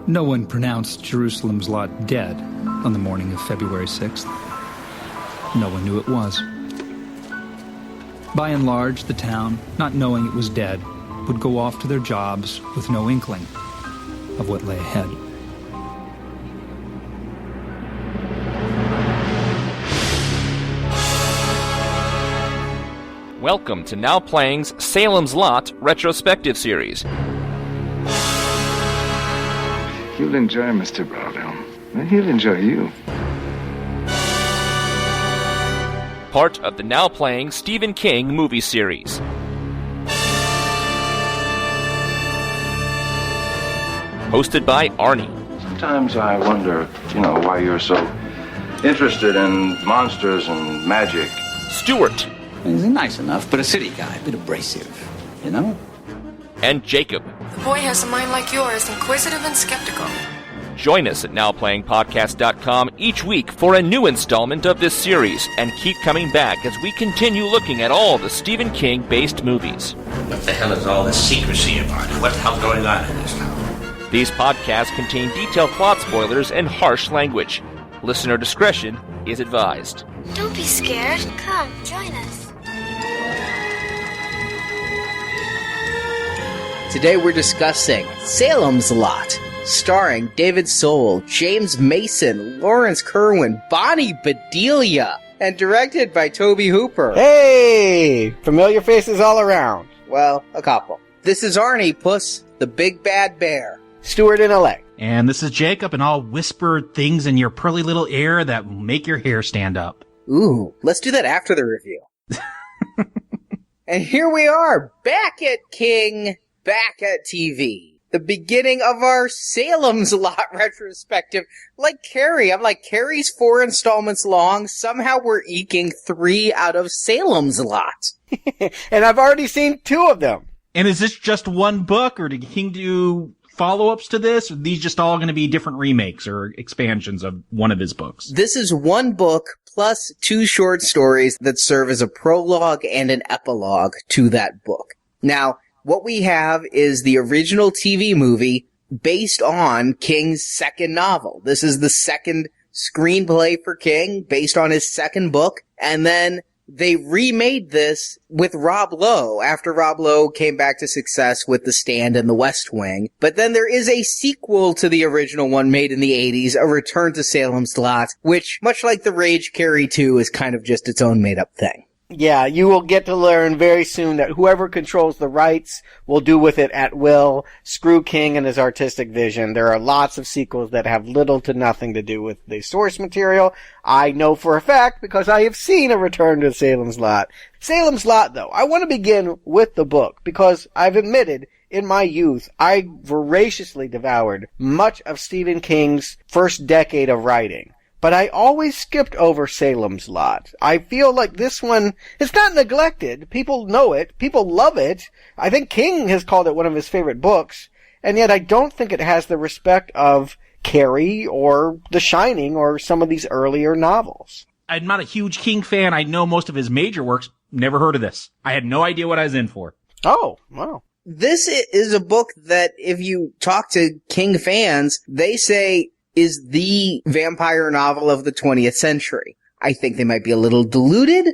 No one pronounced Jerusalem's Lot dead on the morning of February 6th. No one knew it was. By and large, the town, not knowing it was dead, would go off to their jobs with no inkling of what lay ahead. Welcome to Now Playing's Salem's Lot retrospective series. You'll enjoy Mr. Broadhelm, and he'll enjoy you. Part of the Now Playing Stephen King movie series. Hosted by Arnie. Sometimes I wonder, why you're so interested in monsters and magic. Stuart. He's nice enough, but a city guy, a bit abrasive, And Jacob. The boy has a mind like yours, inquisitive and skeptical. Join us at NowPlayingPodcast.com each week for a new installment of this series, and keep coming back as we continue looking at all the Stephen King-based movies. What the hell is all this secrecy about? What the hell's going on in this town? These podcasts contain detailed plot spoilers and harsh language. Listener discretion is advised. Don't be scared. Come, join us. Today we're discussing Salem's Lot, starring David Soul, James Mason, Lawrence Kerwin, Bonnie Bedelia, and directed by Tobe Hooper. Hey! Familiar faces all around. Well, a couple. This is Arnie, Puss, the big bad bear. Steward-in-elect. And this is Jacob, and I'll whisper things in your pearly little ear that will make your hair stand up. Ooh, let's do that after the review. And here we are, back at King, back at TV. The beginning of our Salem's Lot retrospective. Like Carrie, I'm like, Carrie's 4 installments long. Somehow we're eking 3 out of Salem's Lot. And I've already seen 2 of them. And is this just one book, or did King do follow-ups to this? Or are these just all going to be different remakes or expansions of one of his books? This is one book plus 2 short stories that serve as a prologue and an epilogue to that book. Now, what we have is the original TV movie based on King's second novel. This is the second screenplay for King based on his second book. And then they remade this with Rob Lowe after Rob Lowe came back to success with The Stand and The West Wing. But then there is a sequel to the original one made in the 80s, A Return to Salem's Lot, which, much like The Rage Carrie 2, is kind of just its own made-up thing. Yeah, you will get to learn very soon that whoever controls the rights will do with it at will. Screw King and his artistic vision. There are lots of sequels that have little to nothing to do with the source material. I know for a fact because I have seen A Return to Salem's Lot. Salem's Lot, though, I want to begin with the book because I've admitted in my youth I voraciously devoured much of Stephen King's first decade of writing. But I always skipped over Salem's Lot. I feel like this one, it's not neglected. People know it. People love it. I think King has called it one of his favorite books. And yet I don't think it has the respect of Carrie or The Shining or some of these earlier novels. I'm not a huge King fan. I know most of his major works. Never heard of this. I had no idea what I was in for. Oh, wow. This is a book that if you talk to King fans, they say is the vampire novel of the 20th century. I think they might be a little deluded,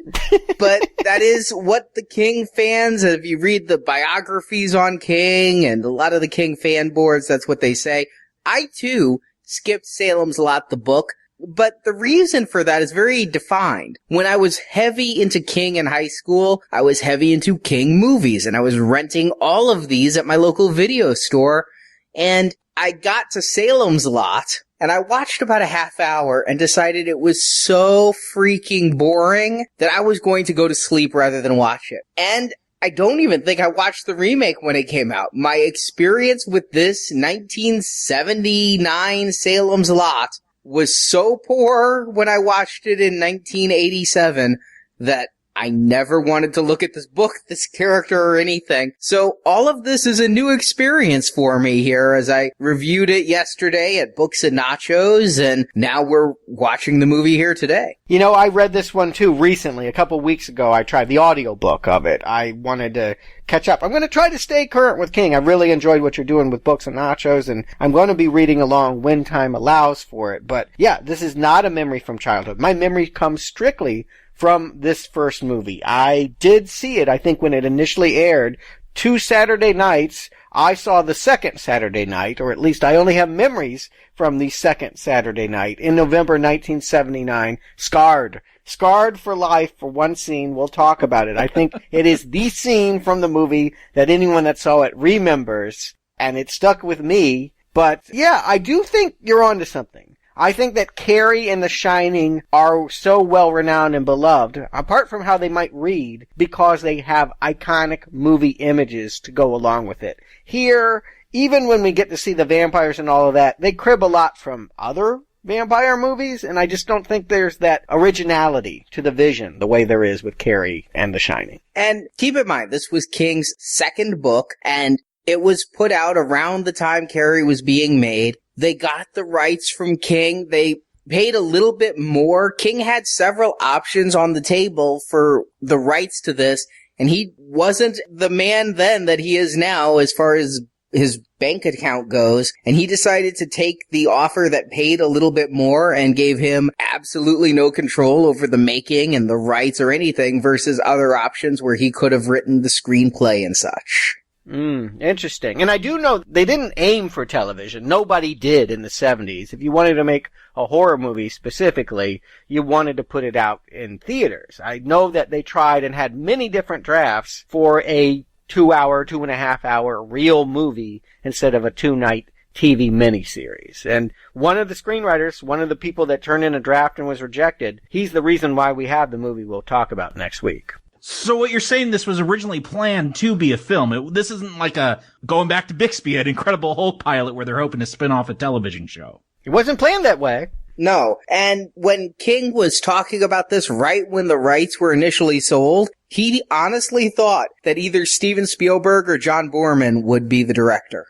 but that is what the King fans, if you read the biographies on King and a lot of the King fan boards, that's what they say. I, too, skipped Salem's Lot, the book, but the reason for that is very defined. When I was heavy into King in high school, I was heavy into King movies, and I was renting all of these at my local video store, and I got to Salem's Lot, and I watched about a half hour and decided it was so freaking boring that I was going to go to sleep rather than watch it. And I don't even think I watched the remake when it came out. My experience with this 1979 Salem's Lot was so poor when I watched it in 1987 that I never wanted to look at this book, this character, or anything. So all of this is a new experience for me here as I reviewed it yesterday at Books and Nachos, and now we're watching the movie here today. You know, I read this one too recently. A couple weeks ago, I tried the audiobook of it. I wanted to catch up. I'm going to try to stay current with King. I really enjoyed what you're doing with Books and Nachos, and I'm going to be reading along when time allows for it. But yeah, this is not a memory from childhood. My memory comes strictly from this first movie. I did see it, I think, when it initially aired. 2 Saturday nights, I saw the second Saturday night, or at least I only have memories from the second Saturday night in November 1979. Scarred for life for one scene. We'll talk about it. I think it is the scene from the movie that anyone that saw it remembers, and it stuck with me. But yeah, I do think you're onto something. I think that Carrie and The Shining are so well renowned and beloved, apart from how they might read, because they have iconic movie images to go along with it. Here, even when we get to see the vampires and all of that, they crib a lot from other vampire movies, and I just don't think there's that originality to the vision the way there is with Carrie and The Shining. And keep in mind, this was King's second book, and it was put out around the time Carrie was being made. They got the rights from King. They paid a little bit more. King had several options on the table for the rights to this, and he wasn't the man then that he is now as far as his bank account goes, and he decided to take the offer that paid a little bit more and gave him absolutely no control over the making and the rights or anything versus other options where he could have written the screenplay and such. Interesting. And I do know they didn't aim for television. Nobody did in the 70s. If you wanted to make a horror movie specifically, you wanted to put it out in theaters. I know that they tried and had many different drafts for a 2.5 hour real movie instead of a 2-night TV miniseries. And one of the screenwriters, one of the people that turned in a draft and was rejected, he's the reason why we have the movie we'll talk about next week. So what you're saying, this was originally planned to be a film. This isn't like going back to Bixby, an Incredible Hulk pilot where they're hoping to spin off a television show. It wasn't planned that way. No. And when King was talking about this right when the rights were initially sold, he honestly thought that either Steven Spielberg or John Boorman would be the director.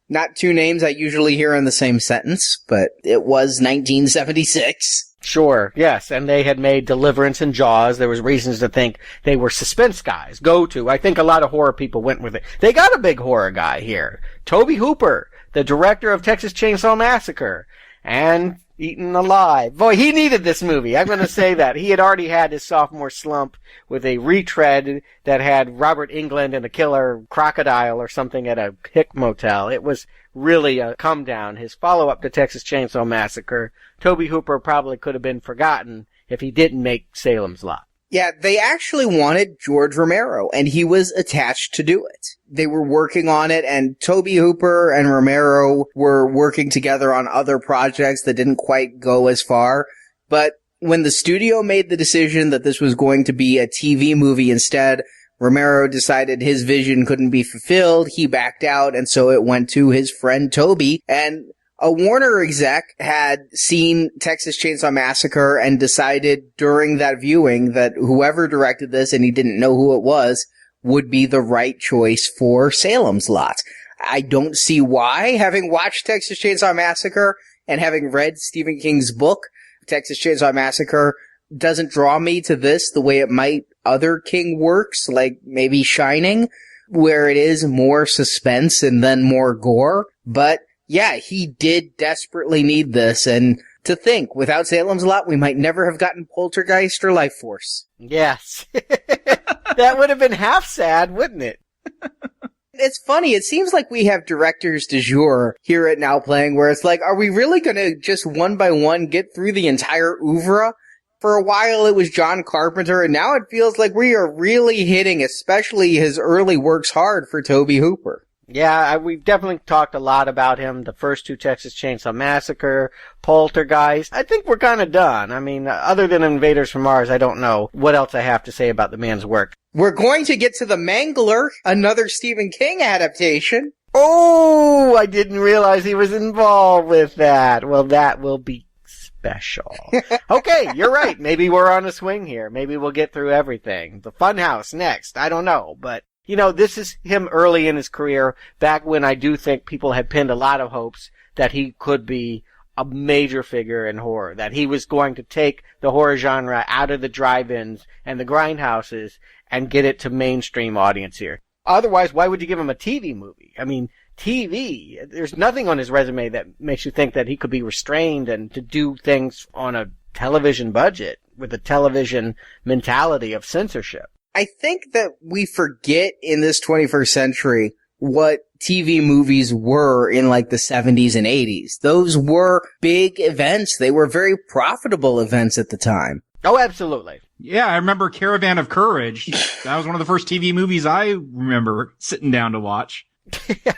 Not two names I usually hear in the same sentence, but it was 1976. Sure, yes, and they had made Deliverance and Jaws. There was reasons to think they were suspense guys. I think a lot of horror people went with it. They got a big horror guy here. Tobe Hooper, the director of Texas Chainsaw Massacre, and Eaten Alive. Boy, he needed this movie. I'm going to say that. He had already had his sophomore slump with a retread that had Robert Englund and a killer crocodile or something at a hick motel. It was really a come down. His follow-up to Texas Chainsaw Massacre, Tobe Hooper probably could have been forgotten if he didn't make Salem's Lot. Yeah, they actually wanted George Romero, and he was attached to do it. They were working on it, and Tobe Hooper and Romero were working together on other projects that didn't quite go as far. But when the studio made the decision that this was going to be a TV movie instead, Romero decided his vision couldn't be fulfilled. He backed out, and so it went to his friend Tobe. And a Warner exec had seen Texas Chainsaw Massacre and decided during that viewing that whoever directed this, and he didn't know who it was, would be the right choice for Salem's Lot. I don't see why, having watched Texas Chainsaw Massacre and having read Stephen King's book, Texas Chainsaw Massacre doesn't draw me to this the way it might other King works, like maybe Shining, where it is more suspense and then more gore. But yeah, he did desperately need this, and to think, without Salem's Lot, we might never have gotten Poltergeist or Life Force. Yes. That would have been half sad, wouldn't it? It's funny, it seems like we have directors du jour here at Now Playing, where it's like, are we really gonna just one by one get through the entire oeuvre? For a while it was John Carpenter, and now it feels like we are really hitting, especially his early works, hard for Tobe Hooper. Yeah, we've definitely talked a lot about him. The first two Texas Chainsaw Massacre, Poltergeist. I think we're kind of done. I mean, other than Invaders from Mars, I don't know what else I have to say about the man's work. We're going to get to The Mangler, another Stephen King adaptation. Oh, I didn't realize he was involved with that. Well, that will be special. Okay, you're right. Maybe we're on a swing here. Maybe we'll get through everything. The Funhouse next. I don't know. But, you know, this is him early in his career, back when I do think people had pinned a lot of hopes that he could be a major figure in horror, that he was going to take the horror genre out of the drive-ins and the grindhouses and get it to mainstream audience here. Otherwise, why would you give him a TV movie? I mean, TV, there's nothing on his resume that makes you think that he could be restrained and to do things on a television budget with a television mentality of censorship. I think that we forget in this 21st century what TV movies were in like the 70s and 80s. Those were big events. They were very profitable events at the time. Oh, absolutely. Yeah, I remember Caravan of Courage. That was one of the first TV movies I remember sitting down to watch.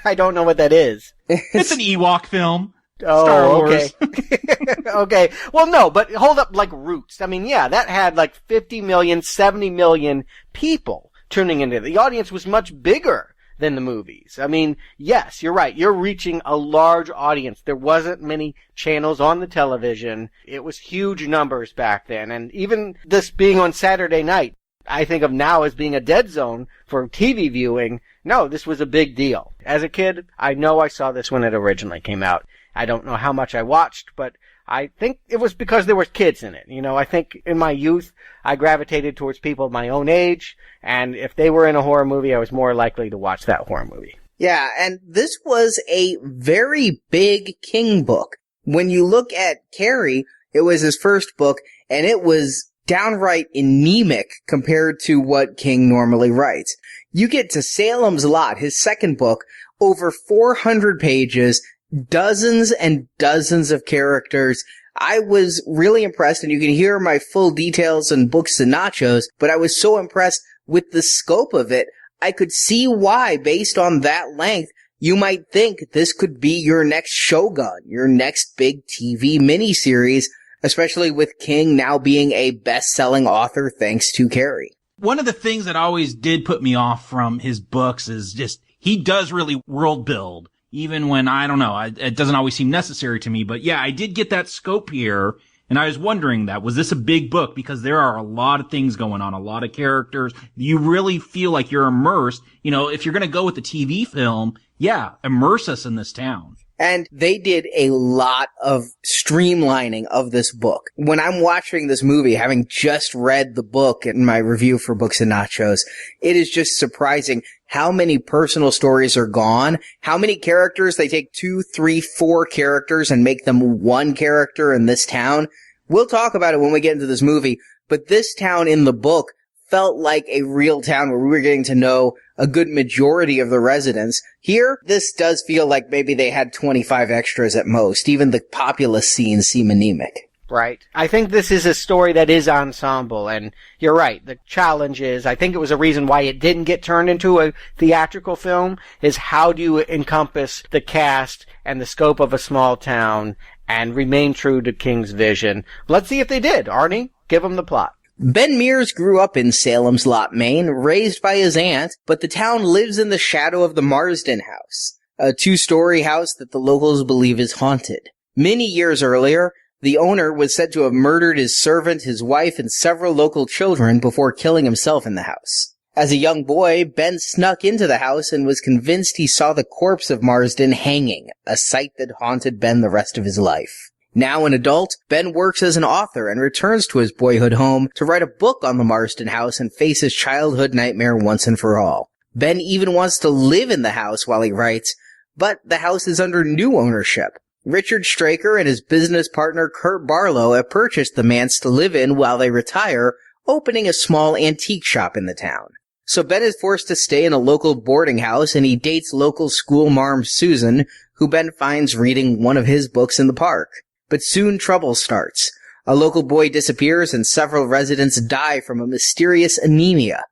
I don't know what that is. It's an Ewok film. Oh, Star Wars. Okay. Okay. Well, no, but hold up, like Roots. I mean, yeah, that had like 50 million, 70 million people tuning into it. The audience was much bigger than the movies. I mean, yes, you're right. You're reaching a large audience. There wasn't many channels on the television. It was huge numbers back then. And even this being on Saturday night, I think of now as being a dead zone for TV viewing. No, this was a big deal. As a kid, I know I saw this when it originally came out. I don't know how much I watched, but I think it was because there were kids in it. You know, I think in my youth, I gravitated towards people my own age, and if they were in a horror movie, I was more likely to watch that horror movie. Yeah, and this was a very big King book. When you look at Carrie, it was his first book, and it was downright anemic compared to what King normally writes. You get to Salem's Lot, his second book, over 400 pages, dozens and dozens of characters. I was really impressed, and you can hear my full details in Books and Nachos, but I was so impressed with the scope of it. I could see why, based on that length, you might think this could be your next Shogun, your next big TV miniseries, especially with King now being a best-selling author thanks to Carrie. One of the things that always did put me off from his books is just, he does really world build, even when, I don't know, it doesn't always seem necessary to me. But yeah, I did get that scope here, and I was wondering that, was this a big book? Because there are a lot of things going on, a lot of characters. You really feel like you're immersed. You know, if you're going to go with the TV film, yeah, immerse us in this town. And they did a lot of streamlining of this book. When I'm watching this movie, having just read the book in my review for Books and Nachos, it is just surprising how many personal stories are gone, how many characters they take 2, 3, 4 characters and make them one character in this town. We'll talk about it when we get into this movie, but this town in the book felt like a real town where we were getting to know a good majority of the residents. Here, this does feel like maybe they had 25 extras at most. Even the populous scenes seem anemic. Right. I think this is a story that is ensemble, and you're right. The challenge is, I think it was a reason why it didn't get turned into a theatrical film, is how do you encompass the cast and the scope of a small town and remain true to King's vision. Let's see if they did. Arnie, give them the plot. Ben Mears grew up in Salem's Lot, Maine, raised by his aunt, but the town lives in the shadow of the Marsden House, a 2-story house that the locals believe is haunted. Many years earlier, the owner was said to have murdered his servant, his wife, and several local children before killing himself in the house. As a young boy, Ben snuck into the house and was convinced he saw the corpse of Marsden hanging, a sight that haunted Ben the rest of his life. Now an adult, Ben works as an author and returns to his boyhood home to write a book on the Marsden house and face his childhood nightmare once and for all. Ben even wants to live in the house while he writes, but the house is under new ownership. Richard Straker and his business partner Kurt Barlow have purchased the manse to live in while they retire, opening a small antique shop in the town. So Ben is forced to stay in a local boarding house, and he dates local school marm Susan, who Ben finds reading one of his books in the park. But soon trouble starts. A local boy disappears and several residents die from a mysterious anemia.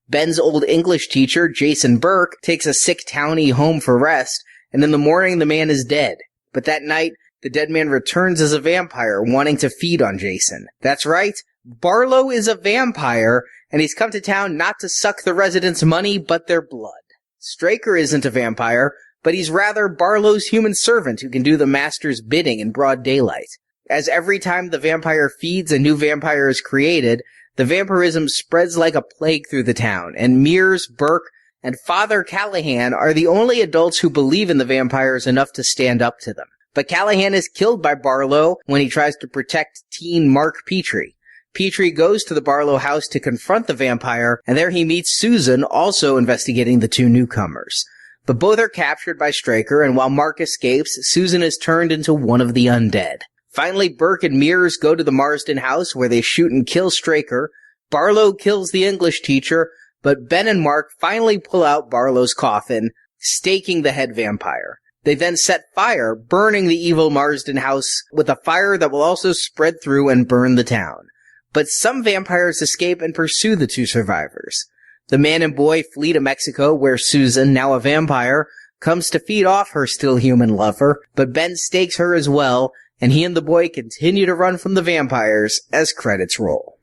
Ben's old English teacher, Jason Burke, takes a sick townie home for rest, and in the morning the man is dead. But that night, the dead man returns as a vampire, wanting to feed on Jason. That's right, Barlow is a vampire, and he's come to town not to suck the residents' money, but their blood. Straker isn't a vampire, but he's rather Barlow's human servant who can do the master's bidding in broad daylight. as every time the vampire feeds, a new vampire is created, the vampirism spreads like a plague through the town, and Mears, Burke, and Father Callahan are the only adults who believe in the vampires enough to stand up to them. But Callahan is killed by Barlow when he tries to protect teen Mark Petrie. Petrie goes to the Barlow house to confront the vampire, and there he meets Susan, also investigating the two newcomers. But both are captured by Straker, and while Mark escapes, Susan is turned into one of the undead. Finally, Burke and Mears go to the Marsden house where they shoot and kill Straker. Barlow kills the English teacher, but Ben and Mark finally pull out Barlow's coffin, staking the head vampire. They then set fire, burning the evil Marsden house with a fire that will also spread through and burn the town. But some vampires escape and pursue the two survivors. The man and boy flee to Mexico, where Susan, now a vampire, comes to feed off her still human lover, but Ben stakes her as well, and he and the boy continue to run from the vampires as credits roll.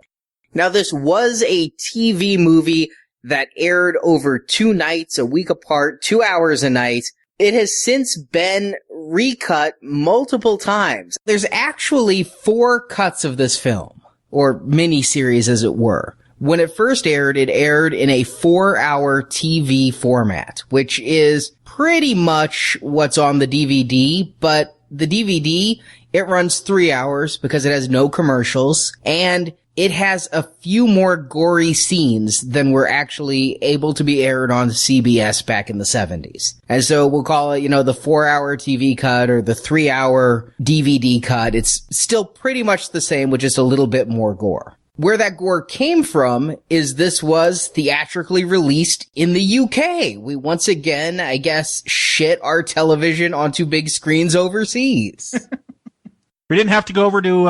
Now, this was a TV movie that aired over 2 nights, a week apart, 2 hours a night. It has since been recut multiple times. There's actually 4 cuts of this film, or miniseries as it were. When it first aired, it aired in a 4-hour TV format, which is pretty much what's on the DVD, but the DVD, it runs 3 hours because it has no commercials, and it has a few more gory scenes than were actually able to be aired on CBS back in the 70s. And so we'll call it, the 4-hour TV cut or the 3-hour DVD cut. It's still pretty much the same with just a little bit more gore. Where that gore came from is this was theatrically released in the UK. We once again, I guess, shit our television onto big screens overseas. We didn't have to go over to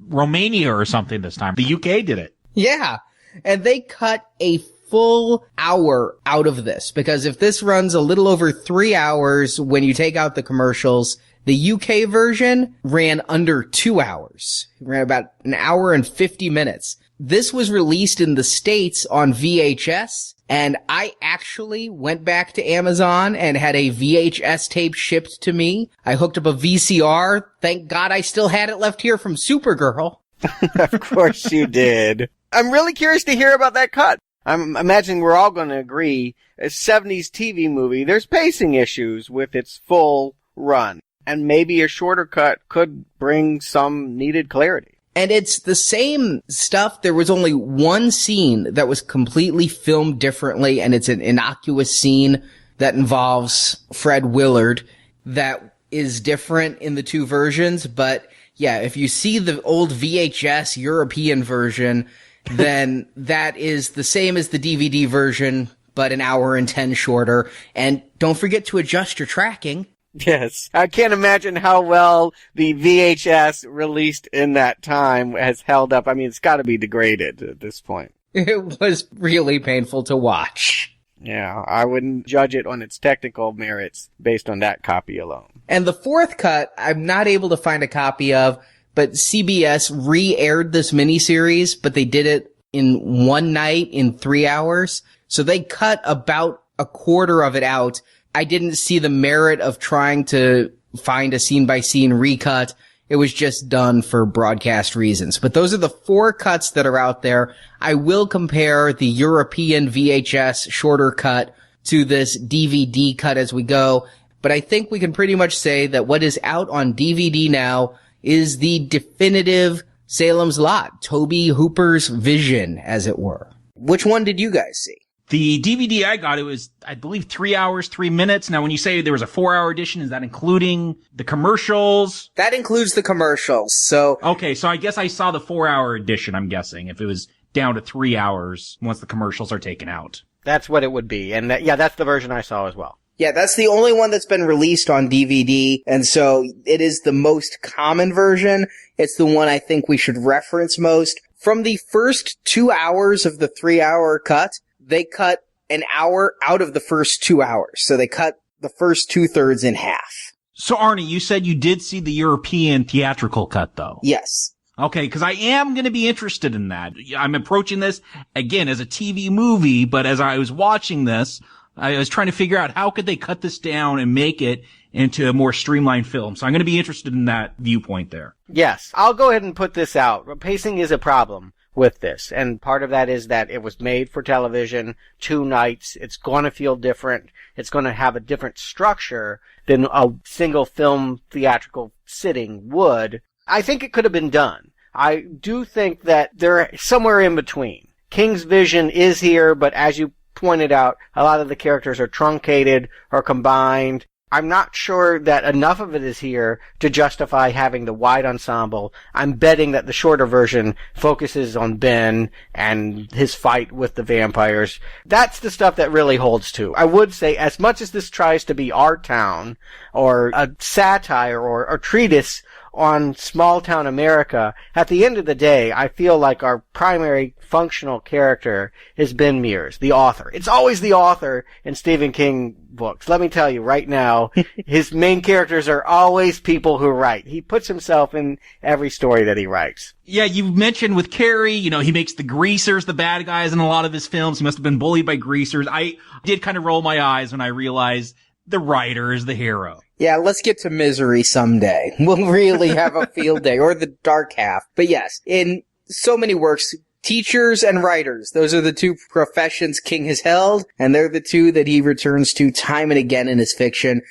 Romania or something this time. The UK did it. Yeah. And they cut a full hour out of this, because if this runs a little over 3 hours when you take out the commercials, the UK version ran under 2 hours. It ran about an hour and 50 minutes. This was released in the States on VHS, and I actually went back to Amazon and had a VHS tape shipped to me. I hooked up a VCR. Thank God I still had it left here from Supergirl. Of course you did. I'm really curious to hear about that cut. I'm imagining we're all going to agree, a 70s TV movie, there's pacing issues with its full run. And maybe a shorter cut could bring some needed clarity. And it's the same stuff. There was only one scene that was completely filmed differently, and it's an innocuous scene that involves Fred Willard that is different in the 2 versions. But yeah, if you see the old VHS European version, then that is the same as the DVD version, but an hour and 10 shorter. And don't forget to adjust your tracking. Yes. I can't imagine how well the VHS released in that time has held up. I mean, it's got to be degraded at this point. It was really painful to watch. Yeah, I wouldn't judge it on its technical merits based on that copy alone. And the 4th cut, I'm not able to find a copy of, but CBS re-aired this miniseries, but they did it in one night in 3 hours. So they cut about a quarter of it out. I didn't see the merit of trying to find a scene-by-scene recut. It was just done for broadcast reasons. But those are the 4 cuts that are out there. I will compare the European VHS shorter cut to this DVD cut as we go. But I think we can pretty much say that what is out on DVD now is the definitive Salem's Lot, Tobe Hooper's vision, as it were. Which one did you guys see? The DVD I got, it was, I believe, 3 hours, 3 minutes. Now, when you say there was a 4-hour edition, is that including the commercials? That includes the commercials, so... Okay, so I guess I saw the 4-hour edition, I'm guessing, if it was down to 3 hours once the commercials are taken out. That's what it would be. And that's the version I saw as well. Yeah, that's the only one that's been released on DVD, and so it is the most common version. It's the one I think we should reference most. From the first 2 hours of the 3-hour cut, they cut an hour out of the first 2 hours. So they cut the first 2/3 in half. So Arnie, you said you did see the European theatrical cut, though. Yes. Okay, because I am going to be interested in that. I'm approaching this, again, as a TV movie, but as I was watching this, I was trying to figure out how could they cut this down and make it into a more streamlined film. So I'm going to be interested in that viewpoint there. Yes, I'll go ahead and put this out. Pacing is a problem with this, and part of that is that it was made for television, 2 nights. It's going to feel different. It's going to have a different structure than a single film theatrical sitting would. I think it could have been done. I do think that they're somewhere in between. King's vision is here, but as you pointed out, a lot of the characters are truncated or combined. I'm not sure that enough of it is here to justify having the wide ensemble. I'm betting that the shorter version focuses on Ben and his fight with the vampires. That's the stuff that really holds to. I would say, as much as this tries to be Our Town, or a satire, or a treatise on small town America, at the end of the day, I feel like our primary functional character is Ben Mears, the author. It's always the author in Stephen King books. Let me tell you right now, his main characters are always people who write. He puts himself in every story that he writes. Yeah, you mentioned with Carrie, he makes the greasers the bad guys in a lot of his films. He must have been bullied by greasers. I did kind of roll my eyes when I realized the writer is the hero. Yeah, let's get to Misery someday. We'll really have a field day, or the dark half. But yes, in so many works, teachers and writers, those are the 2 professions King has held, and they're the 2 that he returns to time and again in his fiction.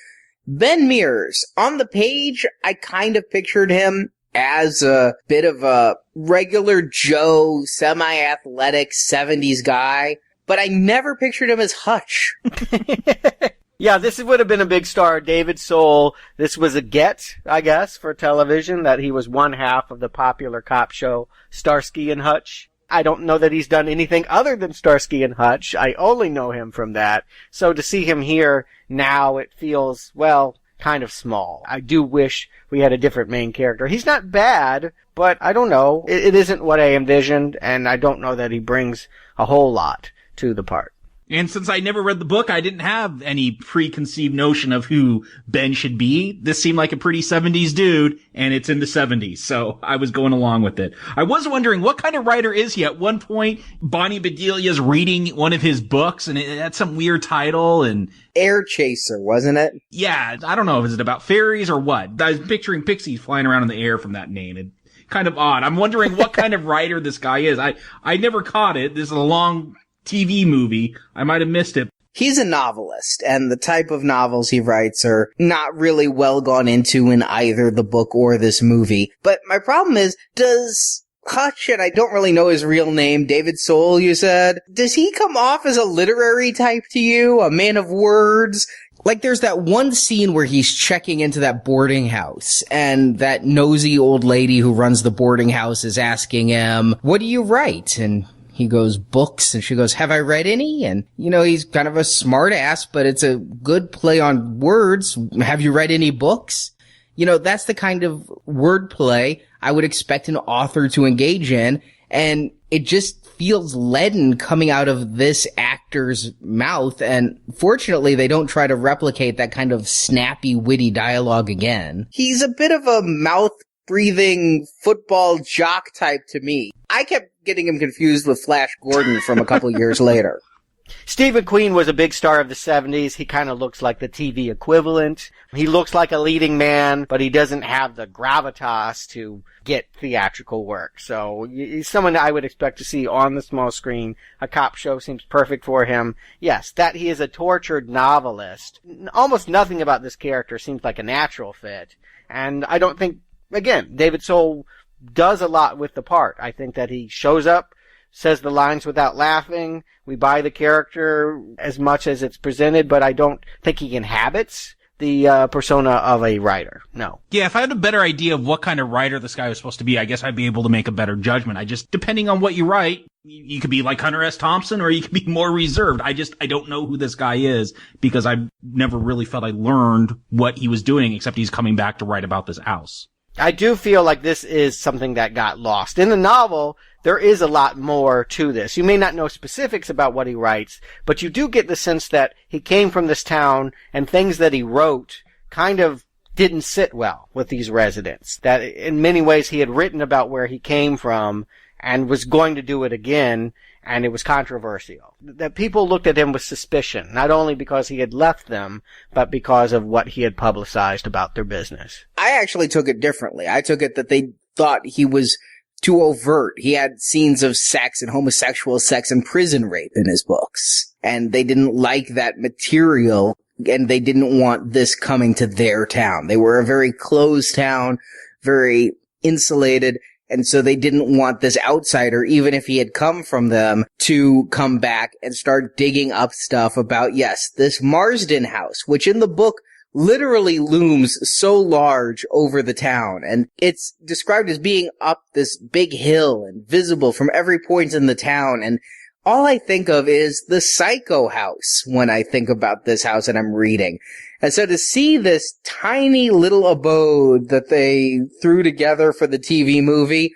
Ben Mears, on the page, I kind of pictured him as a bit of a regular Joe, semi-athletic 70s guy, but I never pictured him as Hutch. Yeah, this would have been a big star. David Soul, this was a get, I guess, for television, that he was one half of the popular cop show Starsky and Hutch. I don't know that he's done anything other than Starsky and Hutch. I only know him from that. So to see him here now, it feels, well, kind of small. I do wish we had a different main character. He's not bad, but I don't know. It isn't what I envisioned, and I don't know that he brings a whole lot to the part. And since I never read the book, I didn't have any preconceived notion of who Ben should be. This seemed like a pretty 70s dude, and it's in the 70s, so I was going along with it. I was wondering, what kind of writer is he? At one point, Bonnie Bedelia's reading one of his books, and it had some weird title, and... Air Chaser, wasn't it? Yeah, I don't know, is it about fairies or what? I was picturing pixies flying around in the air from that name. It's kind of odd. I'm wondering what kind of writer this guy is. I never caught it. This is a long TV movie. I might have missed it. He's a novelist, and the type of novels he writes are not really well gone into in either the book or this movie. But my problem is, does Hutch, and I don't really know his real name, David Soul, you said, does he come off as a literary type to you? A man of words? Like, there's that one scene where he's checking into that boarding house, and that nosy old lady who runs the boarding house is asking him, what do you write? And he goes, books, and she goes, have I read any? And, he's kind of a smart ass, but it's a good play on words. Have you read any books? That's the kind of wordplay I would expect an author to engage in, and it just feels leaden coming out of this actor's mouth, and fortunately they don't try to replicate that kind of snappy, witty dialogue again. He's a bit of a mouth-breathing football jock type to me. I kept getting him confused with Flash Gordon from a couple years later. Steve McQueen was a big star of the 70s. He kind of looks like the TV equivalent. He looks like a leading man, but he doesn't have the gravitas to get theatrical work. So he's someone that I would expect to see on the small screen. A cop show seems perfect for him. Yes, that he is a tortured novelist. Almost nothing about this character seems like a natural fit. And I don't think, again, David Soul does a lot with the part. I think that he shows up, says the lines without laughing. We buy the character as much as it's presented, but I don't think he inhabits the persona of a writer. No. Yeah, if I had a better idea of what kind of writer this guy was supposed to be, I guess I'd be able to make a better judgment. Depending on what you write, you could be like Hunter S. Thompson, or you could be more reserved. I don't know who this guy is, because I never really felt I learned what he was doing, except he's coming back to write about this house. I do feel like this is something that got lost. In the novel, there is a lot more to this. You may not know specifics about what he writes, but you do get the sense that he came from this town, and things that he wrote kind of didn't sit well with these residents. That in many ways he had written about where he came from and was going to do it again, and it was controversial. That people looked at him with suspicion, not only because he had left them, but because of what he had publicized about their business. I actually took it differently. I took it that they thought he was too overt. He had scenes of sex and homosexual sex and prison rape in his books. And they didn't like that material, and they didn't want this coming to their town. They were a very closed town, very insulated, and so they didn't want this outsider, even if he had come from them, to come back and start digging up stuff about, yes, this Marsden house, which in the book literally looms so large over the town, and it's described as being up this big hill and visible from every point in the town, and all I think of is the Psycho house when I think about this house and I'm reading. And so to see this tiny little abode that they threw together for the TV movie,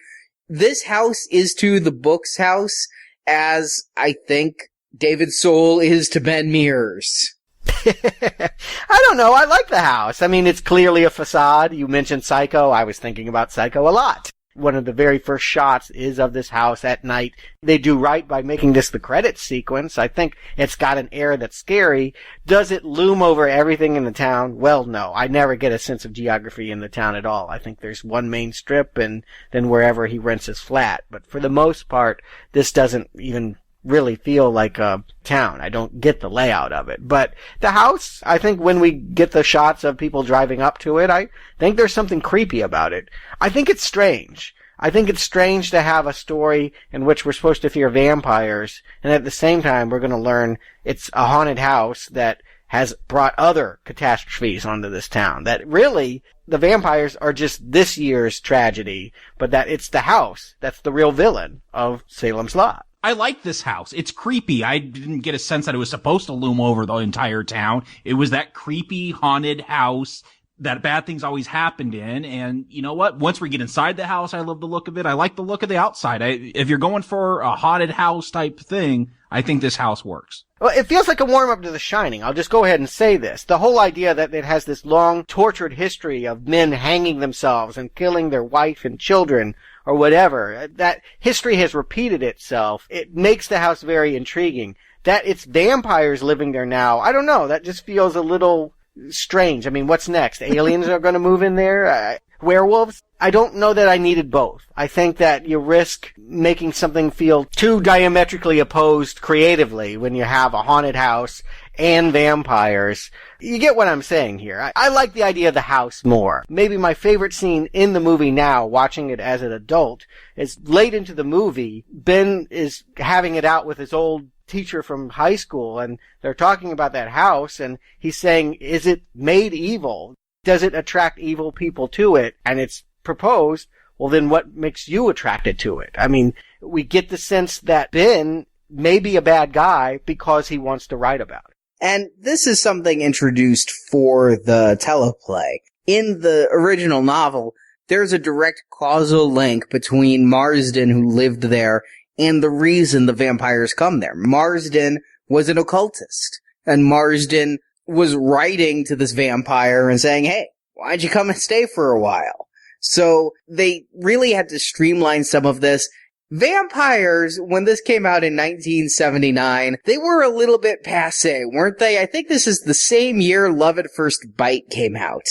this house is to the book's house as I think David Soul is to Ben Mears. I don't know. I like the house. I mean, it's clearly a facade. You mentioned Psycho. I was thinking about Psycho a lot. One of the very first shots is of this house at night. They do right by making this the credits sequence. I think it's got an air that's scary. Does it loom over everything in the town? Well, no. I never get a sense of geography in the town at all. I think there's one main strip and then wherever he rents his flat. But for the most part, this doesn't even really feel like a town. I don't get the layout of it. But the house, I think when we get the shots of people driving up to it, I think there's something creepy about it. I think it's strange. I think it's strange to have a story in which we're supposed to fear vampires, and at the same time we're going to learn it's a haunted house that has brought other catastrophes onto this town. That really, the vampires are just this year's tragedy, but that it's the house that's the real villain of Salem's Lot. I like this house. It's creepy. I didn't get a sense that it was supposed to loom over the entire town. It was that creepy, haunted house that bad things always happened in. And you know what? Once we get inside the house, I love the look of it. I like the look of the outside. If you're going for a haunted house type thing, I think this house works. Well, it feels like a warm-up to The Shining. I'll just go ahead and say this. The whole idea that it has this long, tortured history of men hanging themselves and killing their wife and children or whatever, that history has repeated itself. It makes the house very intriguing. That it's vampires living there now, I don't know. That just feels a little strange. I mean, what's next? Aliens are going to move in there? Werewolves? I don't know that I needed both. I think that you risk making something feel too diametrically opposed creatively when you have a haunted house and vampires. You get what I'm saying here. I like the idea of the house more. Maybe my favorite scene in the movie now, watching it as an adult, is late into the movie, Ben is having it out with his old teacher from high school, and they're talking about that house, and he's saying, is it made evil? Does it attract evil people to it? And it's proposed, well, then what makes you attracted to it? I mean, we get the sense that Ben may be a bad guy because he wants to write about it. And this is something introduced for the teleplay. In the original novel, there's a direct causal link between Marsden, who lived there, and the reason the vampires come there. Marsden was an occultist, and Marsden was writing to this vampire and saying, hey, why'd you come and stay for a while? So they really had to streamline some of this. Vampires, when this came out in 1979, they were a little bit passé, weren't they? I think this is the same year Love at First Bite came out.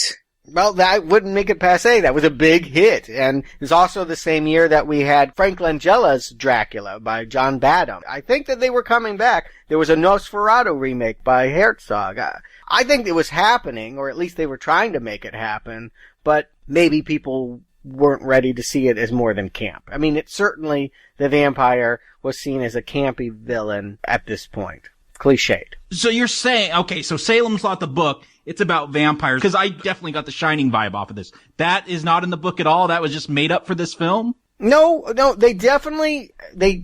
Well, that wouldn't make it passé. That was a big hit. And it was also the same year that we had Frank Langella's Dracula by John Badham. I think that they were coming back. There was a Nosferatu remake by Herzog. I think it was happening, or at least they were trying to make it happen, but maybe people weren't ready to see it as more than camp. I mean, it certainly, the vampire was seen as a campy villain at this point. Cliched. So you're saying, okay, so Salem's Lot, the book, it's about vampires, because I definitely got the Shining vibe off of this. That is not in the book at all? That was just made up for this film? No, they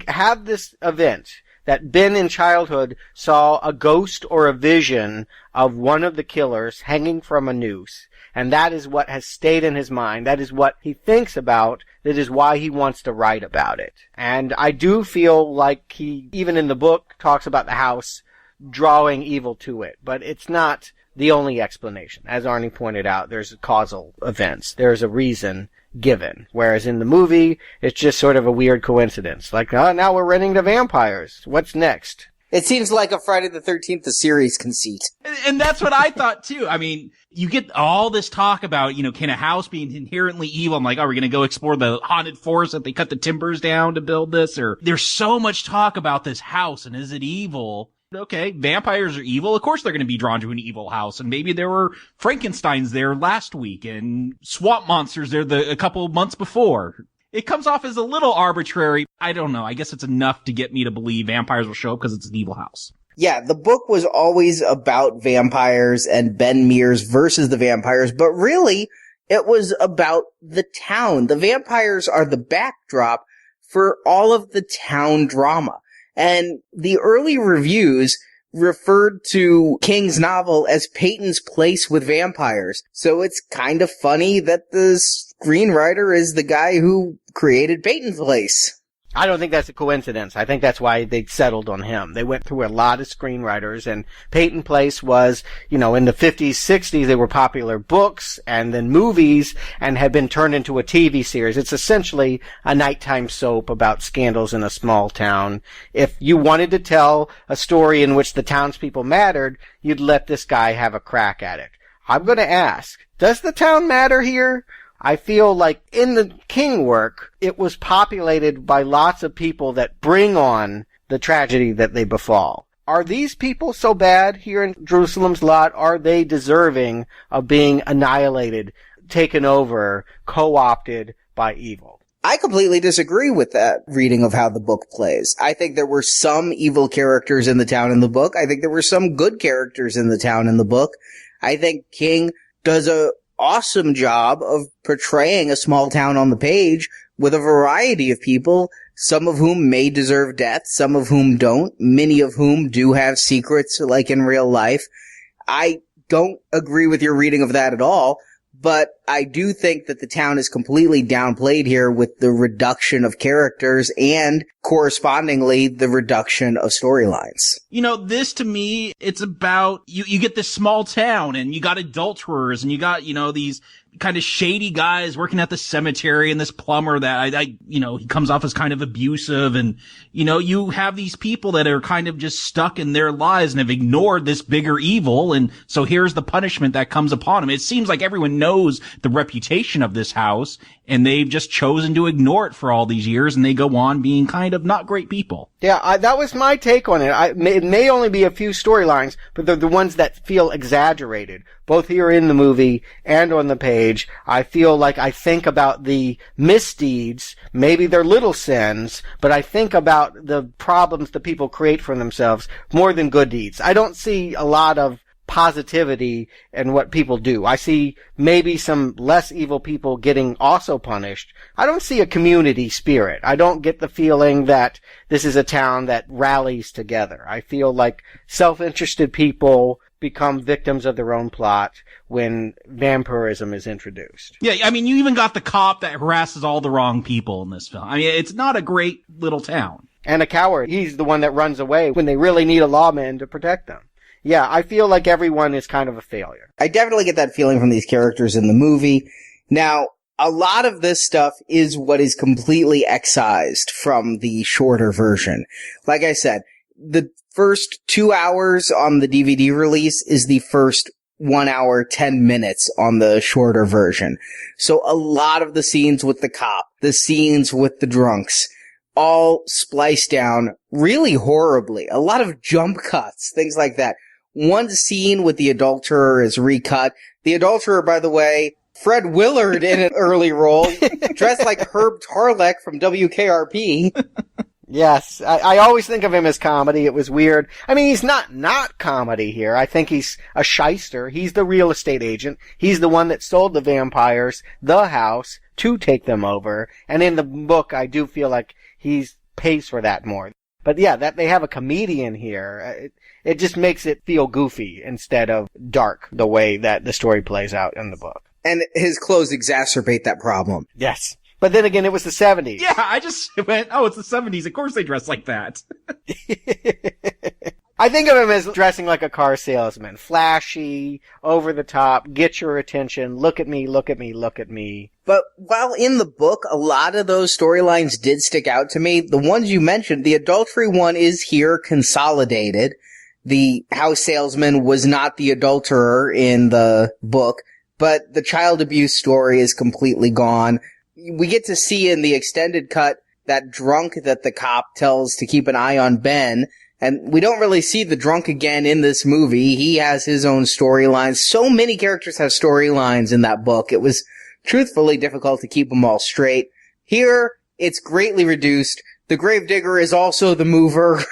have this event that Ben in childhood saw a ghost or a vision of one of the killers hanging from a noose. And that is what has stayed in his mind. That is what he thinks about. That is why he wants to write about it. And I do feel like he, even in the book, talks about the house drawing evil to it. But it's not the only explanation. As Arnie pointed out, there's causal events. There's a reason given. Whereas in the movie, it's just sort of a weird coincidence. Like, oh, now we're running to vampires. What's next? It seems like a Friday the 13th the series conceit. And that's what I thought too. I mean, you get all this talk about, can a house be inherently evil? I'm like, oh, we're going to go explore the haunted forest that they cut the timbers down to build this? Or there's so much talk about this house, and is it evil? Okay, vampires are evil. Of course they're going to be drawn to an evil house. And maybe there were Frankensteins there last week and swamp monsters there a couple months before. It comes off as a little arbitrary. I don't know. I guess it's enough to get me to believe vampires will show up because it's an evil house. Yeah, the book was always about vampires and Ben Mears versus the vampires, but really it was about the town. The vampires are the backdrop for all of the town drama. And the early reviews referred to King's novel as Peyton's Place with vampires. So it's kind of funny that the screenwriter is the guy who created Peyton's Place. I don't think that's a coincidence. I think that's why they settled on him. They went through a lot of screenwriters, and Peyton Place was, in the 50s, 60s, they were popular books and then movies and had been turned into a TV series. It's essentially a nighttime soap about scandals in a small town. If you wanted to tell a story in which the townspeople mattered, you'd let this guy have a crack at it. I'm going to ask, does the town matter here? I feel like in the King work, it was populated by lots of people that bring on the tragedy that they befall. Are these people so bad here in Jerusalem's Lot? Are they deserving of being annihilated, taken over, co-opted by evil? I completely disagree with that reading of how the book plays. I think there were some evil characters in the town in the book. I think there were some good characters in the town in the book. I think King does a awesome job of portraying a small town on the page with a variety of people, some of whom may deserve death, some of whom don't, many of whom do have secrets like in real life. I don't agree with your reading of that at all, but I do think that the town is completely downplayed here with the reduction of characters and correspondingly the reduction of storylines. This to me, it's about, you get this small town and you got adulterers and you got, these kind of shady guys working at the cemetery and this plumber that he comes off as kind of abusive, and, you have these people that are kind of just stuck in their lives and have ignored this bigger evil. And so here's the punishment that comes upon them. It seems like everyone knows the reputation of this house and they've just chosen to ignore it for all these years, and they go on being kind of not great people. Yeah, that was my take on it. It may only be a few storylines, but they're the ones that feel exaggerated, both here in the movie and on the page. I feel like I think about the misdeeds, maybe they're little sins, but I think about the problems the people create for themselves more than good deeds. I don't see a lot of positivity in what people do. I see maybe some less evil people getting also punished. I don't see a community spirit. I don't get the feeling that this is a town that rallies together. I feel like self-interested people become victims of their own plot when vampirism is introduced. Yeah, I mean, you even got the cop that harasses all the wrong people in this film. I mean, it's not a great little town. And a coward. He's the one that runs away when they really need a lawman to protect them. Yeah, I feel like everyone is kind of a failure. I definitely get that feeling from these characters in the movie. Now, a lot of this stuff is what is completely excised from the shorter version. Like I said, the first 2 hours on the DVD release is the first 1 hour, 10 minutes on the shorter version. So a lot of the scenes with the cop, the scenes with the drunks, all spliced down really horribly. A lot of jump cuts, things like that. One scene with the adulterer is recut. The adulterer, by the way, Fred Willard in an early role, dressed like Herb Tarlek from WKRP. Yes, I always think of him as comedy. It was weird. I mean, he's not comedy here. I think he's a shyster. He's the real estate agent. He's the one that sold the vampires the house to take them over. And in the book, I do feel like he's pays for that more. But yeah, that they have a comedian here. It just makes it feel goofy instead of dark the way that the story plays out in the book. And his clothes exacerbate that problem. Yes. But then again, it was the 70s. Yeah, I just went, oh, it's the 70s. Of course they dress like that. I think of him as dressing like a car salesman. Flashy, over the top, get your attention, look at me, look at me, look at me. But while in the book, a lot of those storylines did stick out to me. The ones you mentioned, the adultery one is here consolidated. The house salesman was not the adulterer in the book, but the child abuse story is completely gone. We get to see in the extended cut that drunk that the cop tells to keep an eye on Ben. And we don't really see the drunk again in this movie. He has his own storylines. So many characters have storylines in that book. It was truthfully difficult to keep them all straight. Here, it's greatly reduced. The gravedigger is also the mover.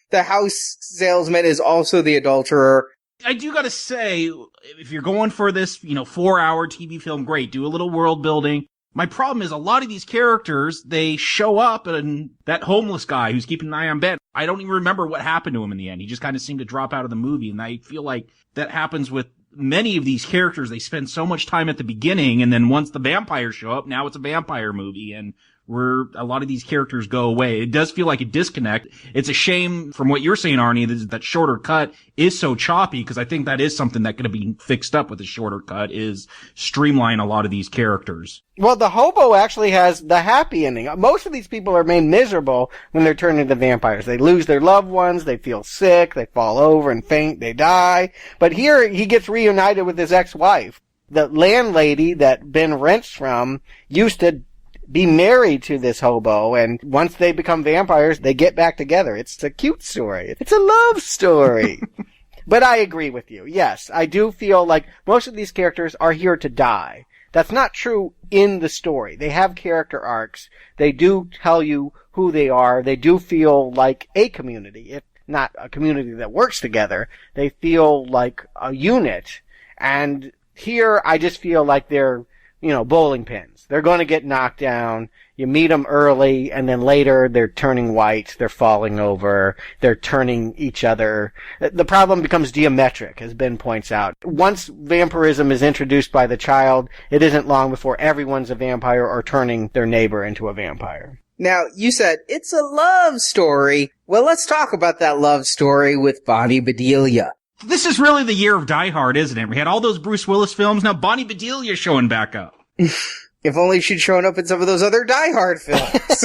The house salesman is also the adulterer. I do gotta say, if you're going for this, 4-hour TV film, great. Do a little world building. My problem is a lot of these characters, they show up and that homeless guy who's keeping an eye on Ben, I don't even remember what happened to him in the end. He just kind of seemed to drop out of the movie. And I feel like that happens with many of these characters. They spend so much time at the beginning, and then once the vampires show up, now it's a vampire movie, and where a lot of these characters go away. It does feel like a disconnect. It's a shame from what you're saying, Arnie, that shorter cut is so choppy, because I think that is something that could be fixed up with a shorter cut, is streamline a lot of these characters. Well, the hobo actually has the happy ending. Most of these people are made miserable when they're turned into vampires. They lose their loved ones, they feel sick, they fall over and faint, they die. But here, he gets reunited with his ex-wife. The landlady that Ben rents from used to be married to this hobo, and once they become vampires, they get back together. It's a cute story. It's a love story. But I agree with you. Yes, I do feel like most of these characters are here to die. That's not true in the story. They have character arcs. They do tell you who they are. They do feel like a community, if not a community that works together. They feel like a unit. And here, I just feel like they're, bowling pins. They're going to get knocked down. You meet them early, and then later they're turning white, they're falling over, they're turning each other. The problem becomes geometric, as Ben points out. Once vampirism is introduced by the child, it isn't long before everyone's a vampire or turning their neighbor into a vampire. Now, you said, it's a love story. Well, let's talk about that love story with Bonnie Bedelia. This is really the year of Die Hard, isn't it? We had all those Bruce Willis films, now Bonnie Bedelia's showing back up. If only she'd shown up in some of those other Die Hard films.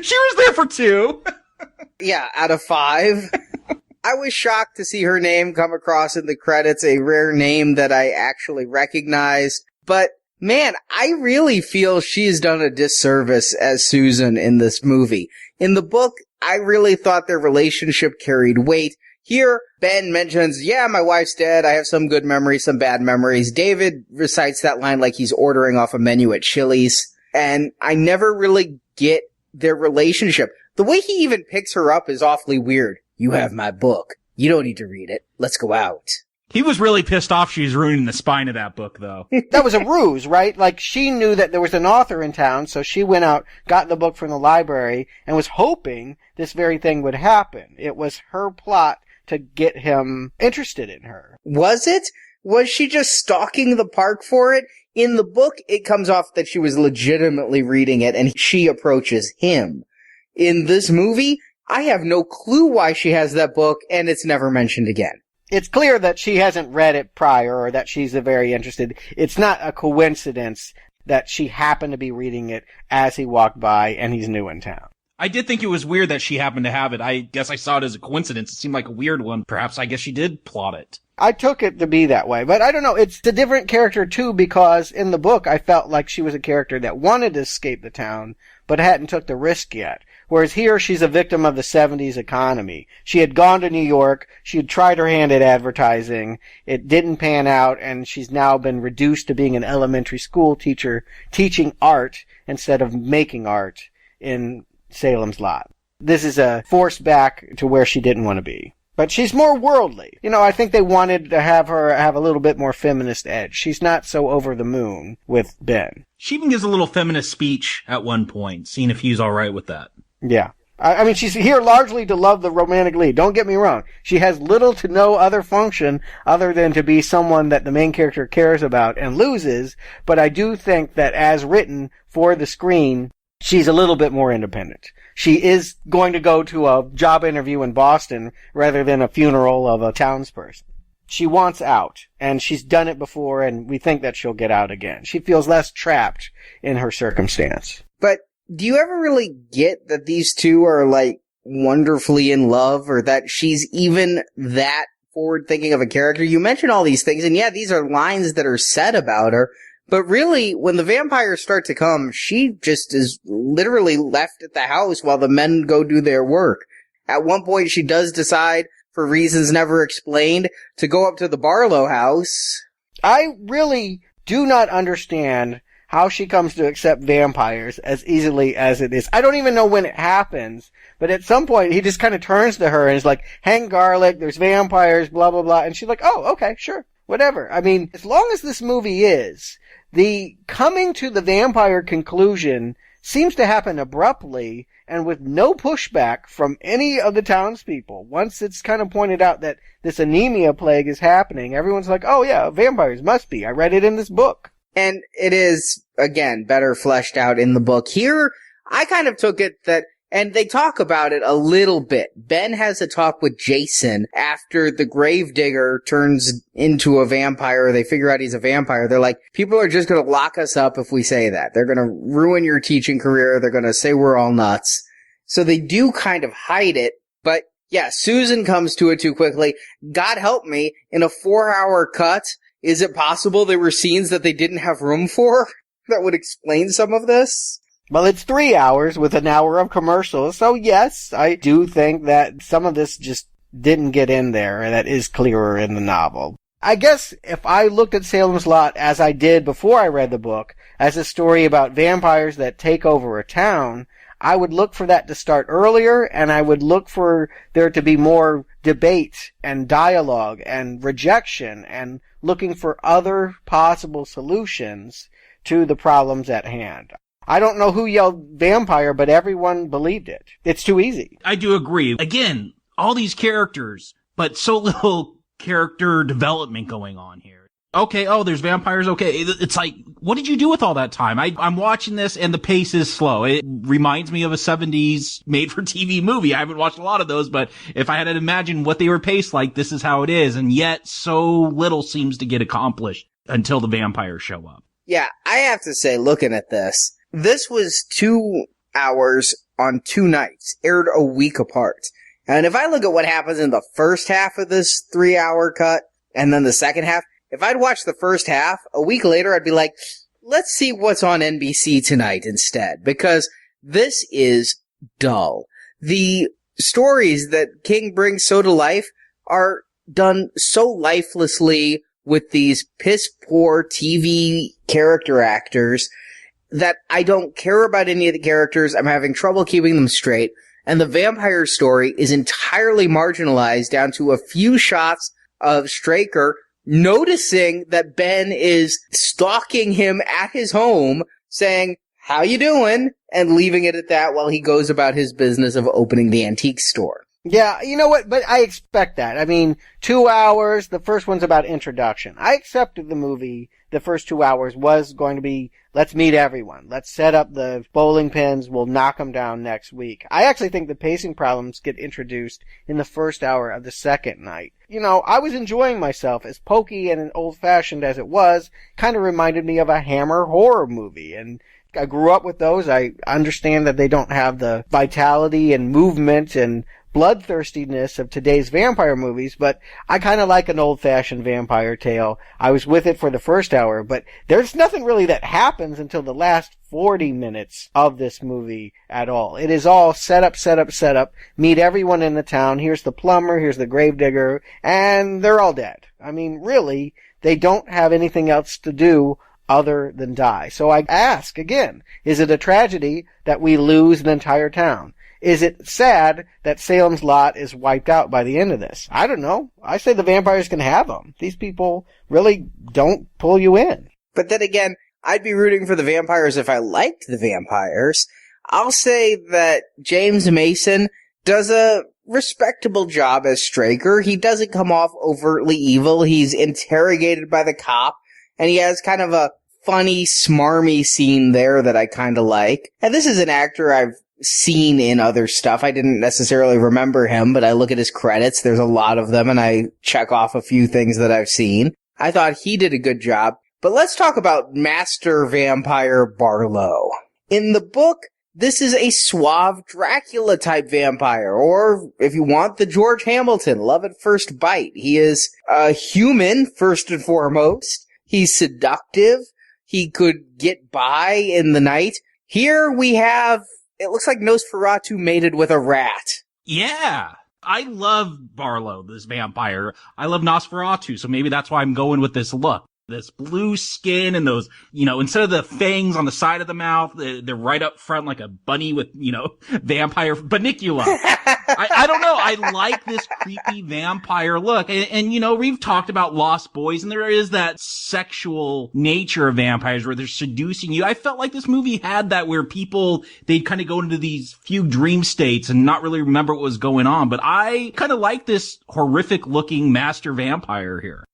She was there for 2. Yeah, out of 5. I was shocked to see her name come across in the credits, a rare name that I actually recognized. But, man, I really feel she's done a disservice as Susan in this movie. In the book, I really thought their relationship carried weight. Here, Ben mentions, yeah, my wife's dead. I have some good memories, some bad memories. David recites that line like he's ordering off a menu at Chili's. And I never really get their relationship. The way he even picks her up is awfully weird. You have my book. You don't need to read it. Let's go out. He was really pissed off she was ruining the spine of that book, though. That was a ruse, right? Like, she knew that there was an author in town, so she went out, got the book from the library, and was hoping this very thing would happen. It was her plot to get him interested in her. Was it? Was she just stalking the park for it? In the book, it comes off that she was legitimately reading it, and she approaches him. In this movie, I have no clue why she has that book, and it's never mentioned again. It's clear that she hasn't read it prior, or that she's very interested. It's not a coincidence that she happened to be reading it as he walked by, and he's new in town. I did think it was weird that she happened to have it. I guess I saw it as a coincidence. It seemed like a weird one. Perhaps I guess she did plot it. I took it to be that way, but I don't know. It's a different character too, because in the book I felt like she was a character that wanted to escape the town, but hadn't took the risk yet. Whereas here she's a victim of the 70s economy. She had gone to New York, she had tried her hand at advertising, it didn't pan out, and she's now been reduced to being an elementary school teacher, teaching art instead of making art in Salem's Lot. This is a force back to where she didn't want to be. But she's more worldly. I think they wanted to have her have a little bit more feminist edge. She's not so over the moon with Ben. She even gives a little feminist speech at one point, seeing if he's alright with that. Yeah. I mean, she's here largely to love the romantic lead. Don't get me wrong. She has little to no other function other than to be someone that the main character cares about and loses. But I do think that as written for the screen, she's a little bit more independent. She is going to go to a job interview in Boston rather than a funeral of a townsperson. She wants out, and she's done it before, and we think that she'll get out again. She feels less trapped in her circumstance. But do you ever really get that these two are, like, wonderfully in love, or that she's even that forward-thinking of a character? You mention all these things, and yeah, these are lines that are said about her, but really, when the vampires start to come, she just is literally left at the house while the men go do their work. At one point, she does decide, for reasons never explained, to go up to the Barlow house. I really do not understand how she comes to accept vampires as easily as it is. I don't even know when it happens, but at some point he just kind of turns to her and is like, hang garlic, there's vampires, blah, blah, blah. And she's like, oh, okay, sure, whatever. I mean, as long as this movie is, the coming to the vampire conclusion seems to happen abruptly and with no pushback from any of the townspeople. Once it's kind of pointed out that this anemia plague is happening, everyone's like, oh yeah, vampires must be. I read it in this book. And it is, again, better fleshed out in the book. Here, I kind of took it that, and they talk about it a little bit. Ben has a talk with Jason after the gravedigger turns into a vampire. They figure out he's a vampire. They're like, people are just going to lock us up if we say that. They're going to ruin your teaching career. They're going to say we're all nuts. So they do kind of hide it. But yeah, Susan comes to it too quickly. God help me, in a 4-hour cut, is it possible there were scenes that they didn't have room for that would explain some of this? Well, it's 3 hours with an hour of commercials, so yes, I do think that some of this just didn't get in there, and that is clearer in the novel. I guess if I looked at Salem's Lot as I did before I read the book, as a story about vampires that take over a town, I would look for that to start earlier, and I would look for there to be more debate and dialogue and rejection and looking for other possible solutions to the problems at hand. I don't know who yelled vampire, but everyone believed it. It's too easy. I do agree. Again, all these characters, but so little character development going on here. Okay, oh, there's vampires, okay. It's like, what did you do with all that time? I'm watching this and the pace is slow. It reminds me of a 70s made-for-TV movie. I haven't watched a lot of those, but if I had to imagine what they were paced like, this is how it is. And yet, so little seems to get accomplished until the vampires show up. Yeah, I have to say, looking at this, this was 2 hours on 2 nights, aired a week apart. And if I look at what happens in the first half of this 3-hour cut, and then the second half, if I'd watched the first half, a week later I'd be like, let's see what's on NBC tonight instead, because this is dull. The stories that King brings so to life are done so lifelessly with these piss-poor TV character actors that I don't care about any of the characters. I'm having trouble keeping them straight. And the vampire story is entirely marginalized down to a few shots of Straker noticing that Ben is stalking him at his home, saying, how you doing? And leaving it at that while he goes about his business of opening the antique store. Yeah, you know what? But I expect that. I mean, 2 hours, the first one's about introduction. I accepted the movie, the first 2 hours was going to be, let's meet everyone. Let's set up the bowling pins. We'll knock them down next week. I actually think the pacing problems get introduced in the first hour of the second night. You know, I was enjoying myself. As pokey and old-fashioned as it was, kind of reminded me of a Hammer horror movie. And I grew up with those. I understand that they don't have the vitality and movement and bloodthirstiness of today's vampire movies, but I kind of like an old-fashioned vampire tale. I was with it for the first hour, but there's nothing really that happens until the last 40 minutes of this movie at all. It is all set up, meet everyone in the town, here's the plumber, here's the gravedigger, and they're all dead. I mean, really, they don't have anything else to do other than die. So I ask again, is it a tragedy that we lose an entire town? Is it sad that Salem's Lot is wiped out by the end of this? I don't know. I say the vampires can have them. These people really don't pull you in. But then again, I'd be rooting for the vampires if I liked the vampires. I'll say that James Mason does a respectable job as Straker. He doesn't come off overtly evil. He's interrogated by the cop, and he has kind of a funny, smarmy scene there that I kind of like. And this is an actor I've seen in other stuff. I didn't necessarily remember him, but I look at his credits. There's a lot of them, and I check off a few things that I've seen. I thought he did a good job. But let's talk about Master Vampire Barlow. In the book, this is a suave Dracula-type vampire, or if you want, the George Hamilton, love at first bite. He is a human, first and foremost. He's seductive. He could get by in the night. Here we have, it looks like Nosferatu mated with a rat. Yeah. I love Barlow, this vampire. I love Nosferatu, so maybe that's why I'm going with this look. This blue skin and those, instead of the fangs on the side of the mouth, they're right up front like a bunny with, vampire banicula. I don't know. I like this creepy vampire look. And, we've talked about Lost Boys, and there is that sexual nature of vampires where they're seducing you. I felt like this movie had that where people, they'd kind of go into these few dream states and not really remember what was going on. But I kind of like this horrific looking master vampire here.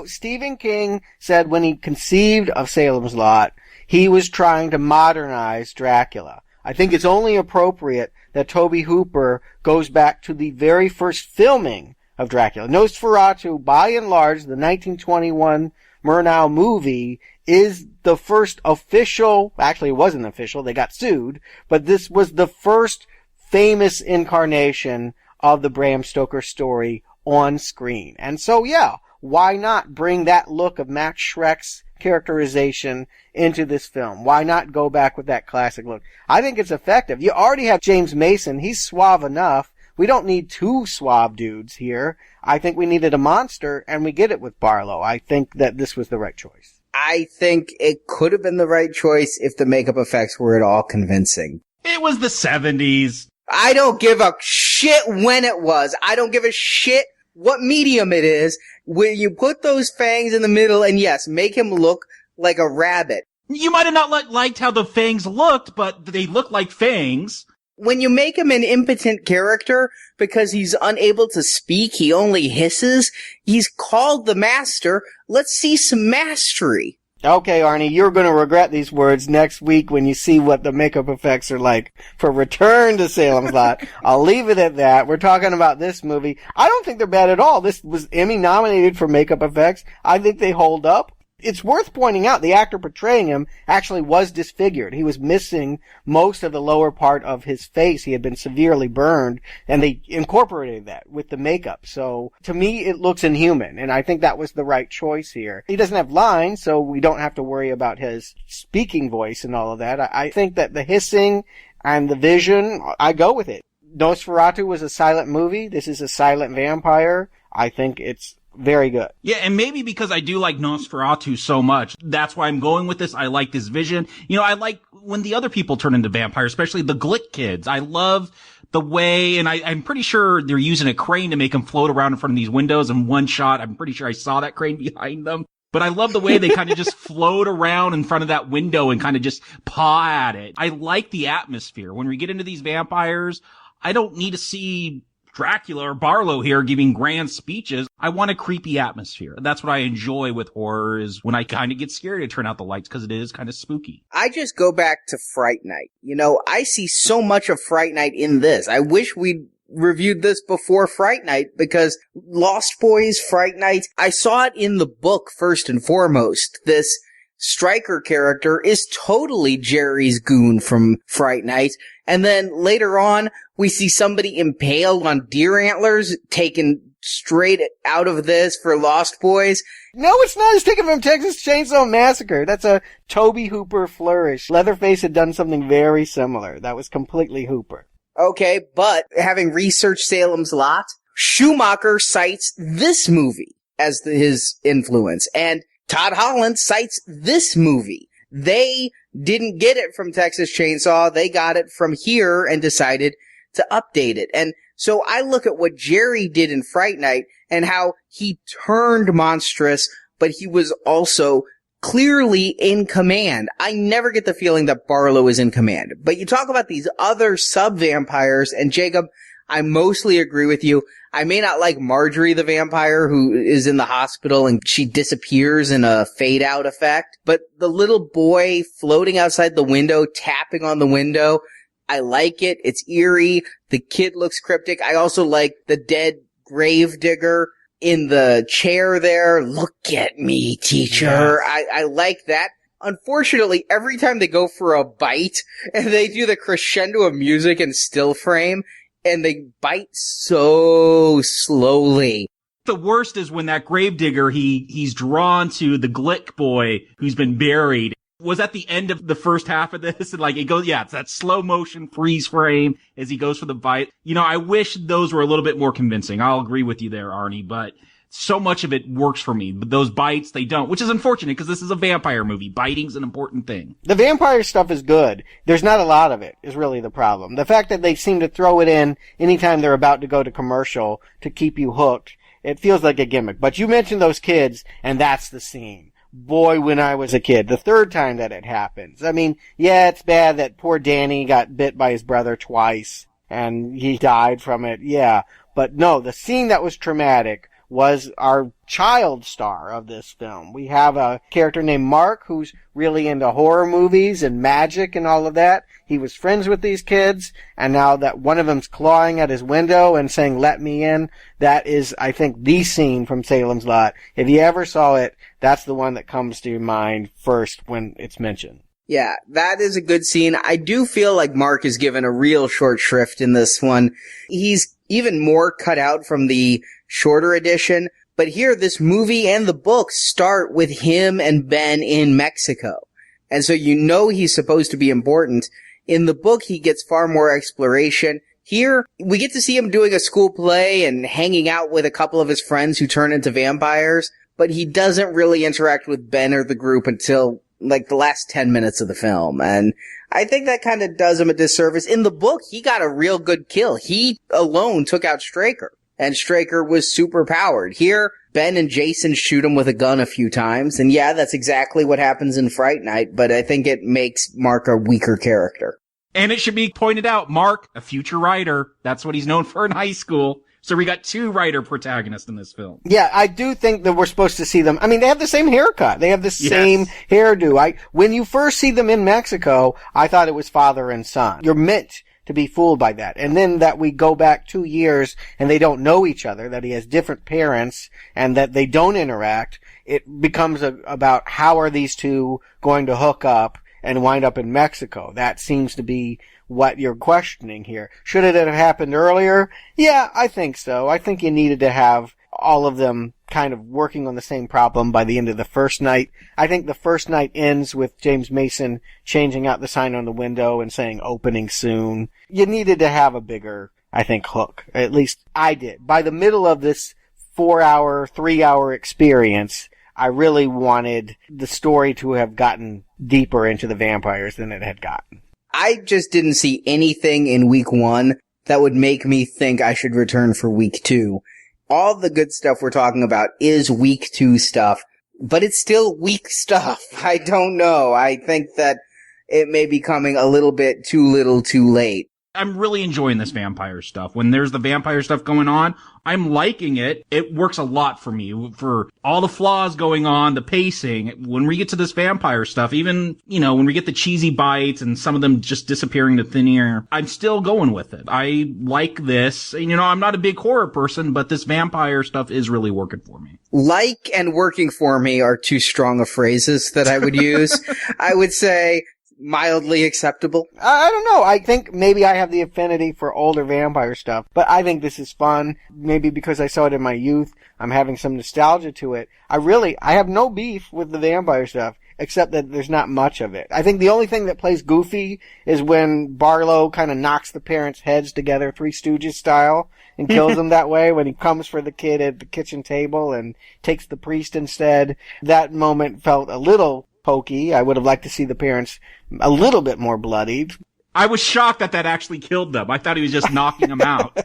Stephen King said when he conceived of Salem's Lot, he was trying to modernize Dracula. I think it's only appropriate that Tobe Hooper goes back to the very first filming of Dracula. Nosferatu, by and large, the 1921 Murnau movie, is the first official, actually it wasn't official, they got sued, but this was the first famous incarnation of the Bram Stoker story on screen. And so, yeah, why not bring that look of Max Schreck's characterization into this film? Why not go back with that classic look? I think it's effective. You already have James Mason. He's suave enough. We don't need two suave dudes here. I think we needed a monster, and we get it with Barlow. I think that this was the right choice. I think it could have been the right choice if the makeup effects were at all convincing. It was the 70s. I don't give a shit when it was. I don't give a shit what medium it is. When you put those fangs in the middle and yes, make him look like a rabbit. You might have not liked how the fangs looked, but they look like fangs. When you make him an impotent character because he's unable to speak, he only hisses, he's called the master. Let's see some mastery. Okay, Arnie, you're going to regret these words next week when you see what the makeup effects are like for Return to Salem's Lot. I'll leave it at that. We're talking about this movie. I don't think they're bad at all. This was Emmy nominated for makeup effects. I think they hold up. It's worth pointing out the actor portraying him actually was disfigured. He was missing most of the lower part of his face. He had been severely burned, and they incorporated that with the makeup. So, to me, it looks inhuman, and I think that was the right choice here. He doesn't have lines, so we don't have to worry about his speaking voice and all of that. I think that the hissing and the vision, I go with it. Nosferatu was a silent movie. This is a silent vampire. I think it's very good. Yeah, and maybe because I do like Nosferatu so much, that's why I'm going with this. I like this vision. I like when the other people turn into vampires, especially the Glick kids. I love the way, and I'm pretty sure they're using a crane to make them float around in front of these windows in one shot. I'm pretty sure I saw that crane behind them. But I love the way they kind of just float around in front of that window and kind of just paw at it. I like the atmosphere. When we get into these vampires, I don't need to see Dracula or Barlow here giving grand speeches. I want a creepy atmosphere. That's what I enjoy with horror, is when I kind of get scared to turn out the lights because it is kind of spooky. I just go back to Fright Night. I see so much of Fright Night in this. I wish we'd reviewed this before Fright Night, because Lost Boys, Fright Night, I saw it in the book first and foremost. This Stryker character is totally Jerry's goon from Fright Night. And then later on, we see somebody impaled on deer antlers taken straight out of this for Lost Boys. No, it's not. It's taken from Texas Chainsaw Massacre. That's a Tobe Hooper flourish. Leatherface had done something very similar. That was completely Hooper. Okay, but having researched Salem's Lot, Schumacher cites this movie as his influence, and Todd Holland cites this movie. They didn't get it from Texas Chainsaw. They got it from here and decided to update it. And so I look at what Jerry did in Fright Night and how he turned monstrous, but he was also clearly in command. I never get the feeling that Barlow is in command. But you talk about these other sub-vampires, and Jacob, I mostly agree with you. I may not like Marjorie the vampire who is in the hospital and she disappears in a fade out effect, but the little boy floating outside the window, tapping on the window, I like it. It's eerie. The kid looks cryptic. I also like the dead grave digger in the chair there. Look at me, teacher. Yes. I like that. Unfortunately, every time they go for a bite and they do the crescendo of music and still frame, and they bite so slowly. The worst is when that gravedigger, he's drawn to the Glick boy who's been buried. Was at the end of the first half of this, and it goes, it's that slow motion freeze frame as he goes for the bite. I wish those were a little bit more convincing. I'll agree with you there, Arnie, but so much of it works for me. But those bites, they don't, which is unfortunate because this is a vampire movie. Biting's an important thing. The vampire stuff is good. There's not a lot of it is really the problem. The fact that they seem to throw it in anytime they're about to go to commercial to keep you hooked, it feels like a gimmick. But you mentioned those kids, and that's the scene. Boy, when I was a kid, the third time that it happens. I mean, yeah, it's bad that poor Danny got bit by his brother twice and he died from it. Yeah. But no, the scene that was traumatic was our child star of this film. We have a character named Mark who's really into horror movies and magic and all of that. He was friends with these kids, and now that one of them's clawing at his window and saying, "Let me in," that is, I think, the scene from Salem's Lot. If you ever saw it, that's the one that comes to your mind first when it's mentioned. Yeah, that is a good scene. I do feel like Mark is given a real short shrift in this one. He's even more cut out from the shorter edition, but here this movie and the book start with him and Ben in Mexico. And so he's supposed to be important. In the book, he gets far more exploration. Here, we get to see him doing a school play and hanging out with a couple of his friends who turn into vampires, but he doesn't really interact with Ben or the group until the last 10 minutes of the film. And I think that kind of does him a disservice. In the book, he got a real good kill. He alone took out Straker, and Straker was super powered. Here, Ben and Jason shoot him with a gun a few times, and yeah, that's exactly what happens in Fright Night, but I think it makes Mark a weaker character. And it should be pointed out, Mark, a future writer, that's what he's known for in high school. So we got two writer protagonists in this film. Yeah, I do think that we're supposed to see them. I mean, they have the same haircut. They have the same hairdo. When you first see them in Mexico, I thought it was father and son. You're meant to be fooled by that. And then that we go back 2 years and they don't know each other, that he has different parents and that they don't interact, it becomes about how are these two going to hook up and wind up in Mexico. That seems to be what you're questioning here. Should it have happened earlier? Yeah, I think so. I think you needed to have all of them kind of working on the same problem by the end of the first night. I think the first night ends with James Mason changing out the sign on the window and saying opening soon. You needed to have a bigger, I think, hook. At least I did. By the middle of this 3-hour experience, I really wanted the story to have gotten deeper into the vampires than it had gotten. I just didn't see anything in week 1 that would make me think I should return for week 2. All the good stuff we're talking about is week 2 stuff, but it's still weak stuff. I don't know. I think that it may be coming a little bit too little too late. I'm really enjoying this vampire stuff. When there's the vampire stuff going on, I'm liking it. It works a lot for me. For all the flaws going on, the pacing, when we get to this vampire stuff, even, when we get the cheesy bites and some of them just disappearing to thin air, I'm still going with it. I like this. And, I'm not a big horror person, but this vampire stuff is really working for me. Like and working for me are too strong of phrases that I would use. I would say mildly acceptable. I don't know. I think maybe I have the affinity for older vampire stuff, but I think this is fun. Maybe because I saw it in my youth, I'm having some nostalgia to it. I have no beef with the vampire stuff, except that there's not much of it. I think the only thing that plays goofy is when Barlow kind of knocks the parents' heads together, Three Stooges style, and kills them that way when he comes for the kid at the kitchen table and takes the priest instead. That moment felt a little pokey. I would have liked to see the parents a little bit more bloodied. I was shocked that actually killed them. I thought he was just knocking them out.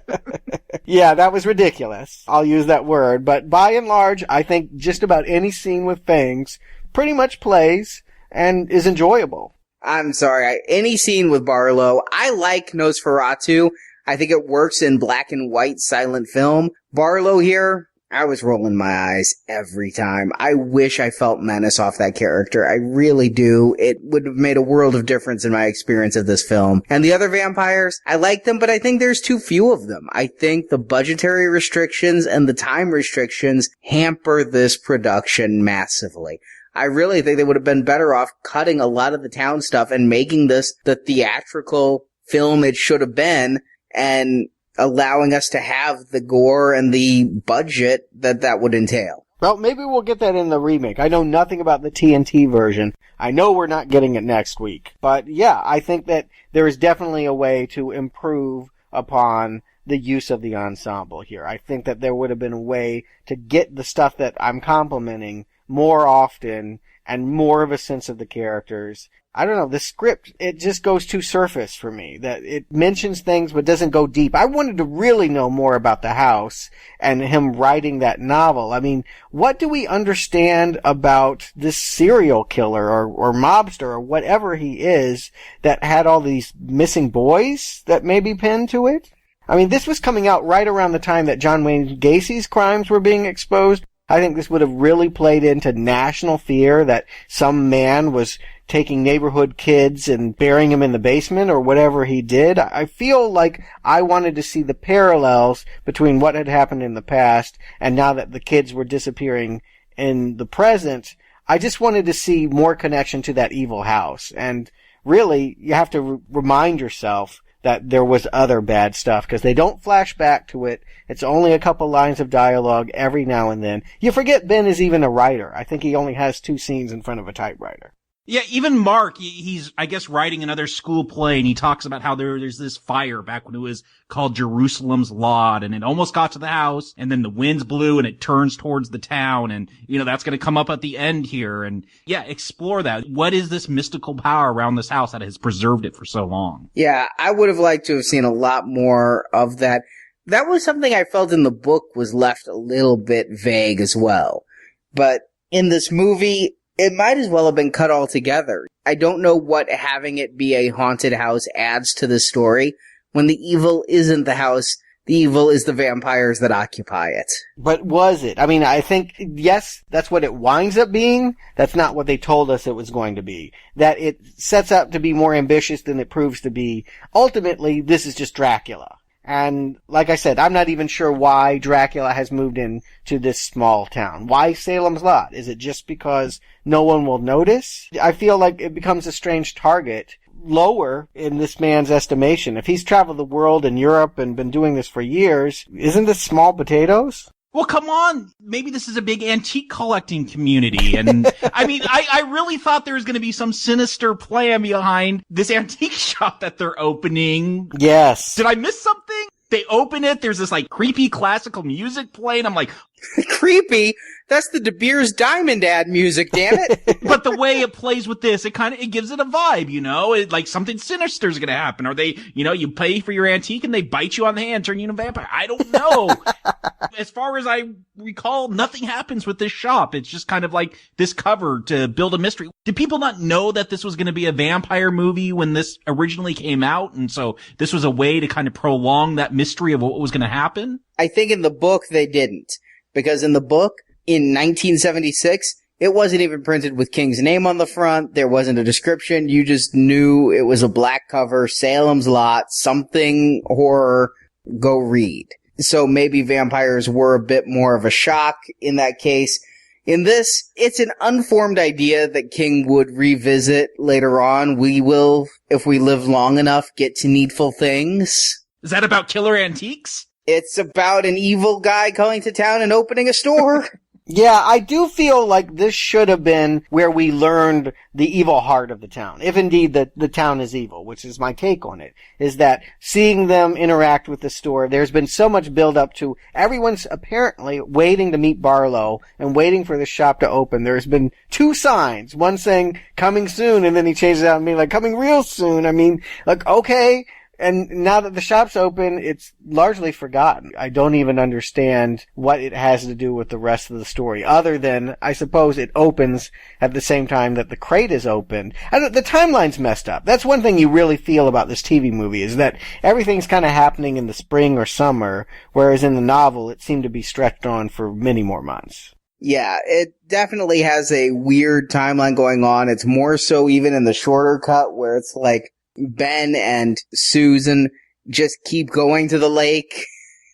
Yeah, that was ridiculous. I'll use that word. But by and large, I think just about any scene with fangs pretty much plays and is enjoyable. I'm sorry. Any scene with Barlow. I like Nosferatu. I think it works in black and white silent film. Barlow here, I was rolling my eyes every time. I wish I felt menace off that character. I really do. It would have made a world of difference in my experience of this film. And the other vampires, I like them, but I think there's too few of them. I think the budgetary restrictions and the time restrictions hamper this production massively. I really think they would have been better off cutting a lot of the town stuff and making this the theatrical film it should have been, and allowing us to have the gore and the budget that would entail. Well, maybe we'll get that in the remake. I know nothing about the TNT version. I know we're not getting it next week. But yeah, I think that there is definitely a way to improve upon the use of the ensemble here. I think that there would have been a way to get the stuff that I'm complimenting more often and more of a sense of the characters. I don't know, the script, it just goes too surface for me. That it mentions things but doesn't go deep. I wanted to really know more about the house and him writing that novel. I mean, what do we understand about this serial killer or mobster or whatever he is that had all these missing boys that may be pinned to it? I mean, this was coming out right around the time that John Wayne Gacy's crimes were being exposed. I think this would have really played into national fear that some man was taking neighborhood kids and burying them in the basement or whatever he did. I feel like I wanted to see the parallels between what had happened in the past and now that the kids were disappearing in the present. I just wanted to see more connection to that evil house. And really, you have to remind yourself that there was other bad stuff, because they don't flash back to it. It's only a couple lines of dialogue every now and then. You forget Ben is even a writer. I think he only has 2 scenes in front of a typewriter. Yeah, even Mark, he's, I guess, writing another school play, and he talks about how there's this fire back when it was called Jerusalem's Lot, and it almost got to the house, and then the winds blew, and it turns towards the town, and, that's gonna come up at the end here, and yeah, explore that. What is this mystical power around this house that has preserved it for so long? Yeah, I would have liked to have seen a lot more of that. That was something I felt in the book was left a little bit vague as well. But in this movie, it might as well have been cut altogether. I don't know what having it be a haunted house adds to the story when the evil isn't the house, the evil is the vampires that occupy it. But was it? I mean, I think, yes, that's what it winds up being. That's not what they told us it was going to be. That it sets up to be more ambitious than it proves to be. Ultimately, this is just Dracula. And like I said, I'm not even sure why Dracula has moved in to this small town. Why Salem's Lot? Is it just because no one will notice? I feel like it becomes a strange target, lower in this man's estimation. If he's traveled the world and Europe and been doing this for years, isn't this small potatoes? Well, come on. Maybe this is a big antique collecting community. And I mean, I really thought there was going to be some sinister plan behind this antique shop that they're opening. Yes. Did I miss something? They open it. There's this like creepy classical music playing. I'm like, creepy? That's the De Beers Diamond ad music, damn it. But the way it plays with this, it gives it a vibe, It, like something sinister is going to happen. Or they, you pay for your antique and they bite you on the hand, turn you into a vampire. I don't know. As far as I recall, nothing happens with this shop. It's just kind of like this cover to build a mystery. Did people not know that this was going to be a vampire movie when this originally came out? And so this was a way to kind of prolong that mystery of what was going to happen? I think in the book they didn't. Because in the book, in 1976, it wasn't even printed with King's name on the front. There wasn't a description. You just knew it was a black cover, Salem's Lot, something horror, go read. So maybe vampires were a bit more of a shock in that case. In this, it's an unformed idea that King would revisit later on. We will, if we live long enough, get to Needful Things. Is that about killer antiques? It's about an evil guy going to town and opening a store. Yeah, I do feel like this should have been where we learned the evil heart of the town. If indeed the town is evil, which is my take on it, is that seeing them interact with the store, there's been so much build up to everyone's apparently waiting to meet Barlow and waiting for the shop to open. There's been 2 signs, one saying coming soon, and then he changes it out and being like coming real soon. I mean, like, okay, And now that the shop's open, it's largely forgotten. I don't even understand what it has to do with the rest of the story, other than, I suppose, it opens at the same time that the crate is opened. And the timeline's messed up. That's one thing you really feel about this TV movie, is that everything's kind of happening in the spring or summer, whereas in the novel it seemed to be stretched on for many more months. Yeah, it definitely has a weird timeline going on. It's more so even in the shorter cut where it's like Ben and Susan just keep going to the lake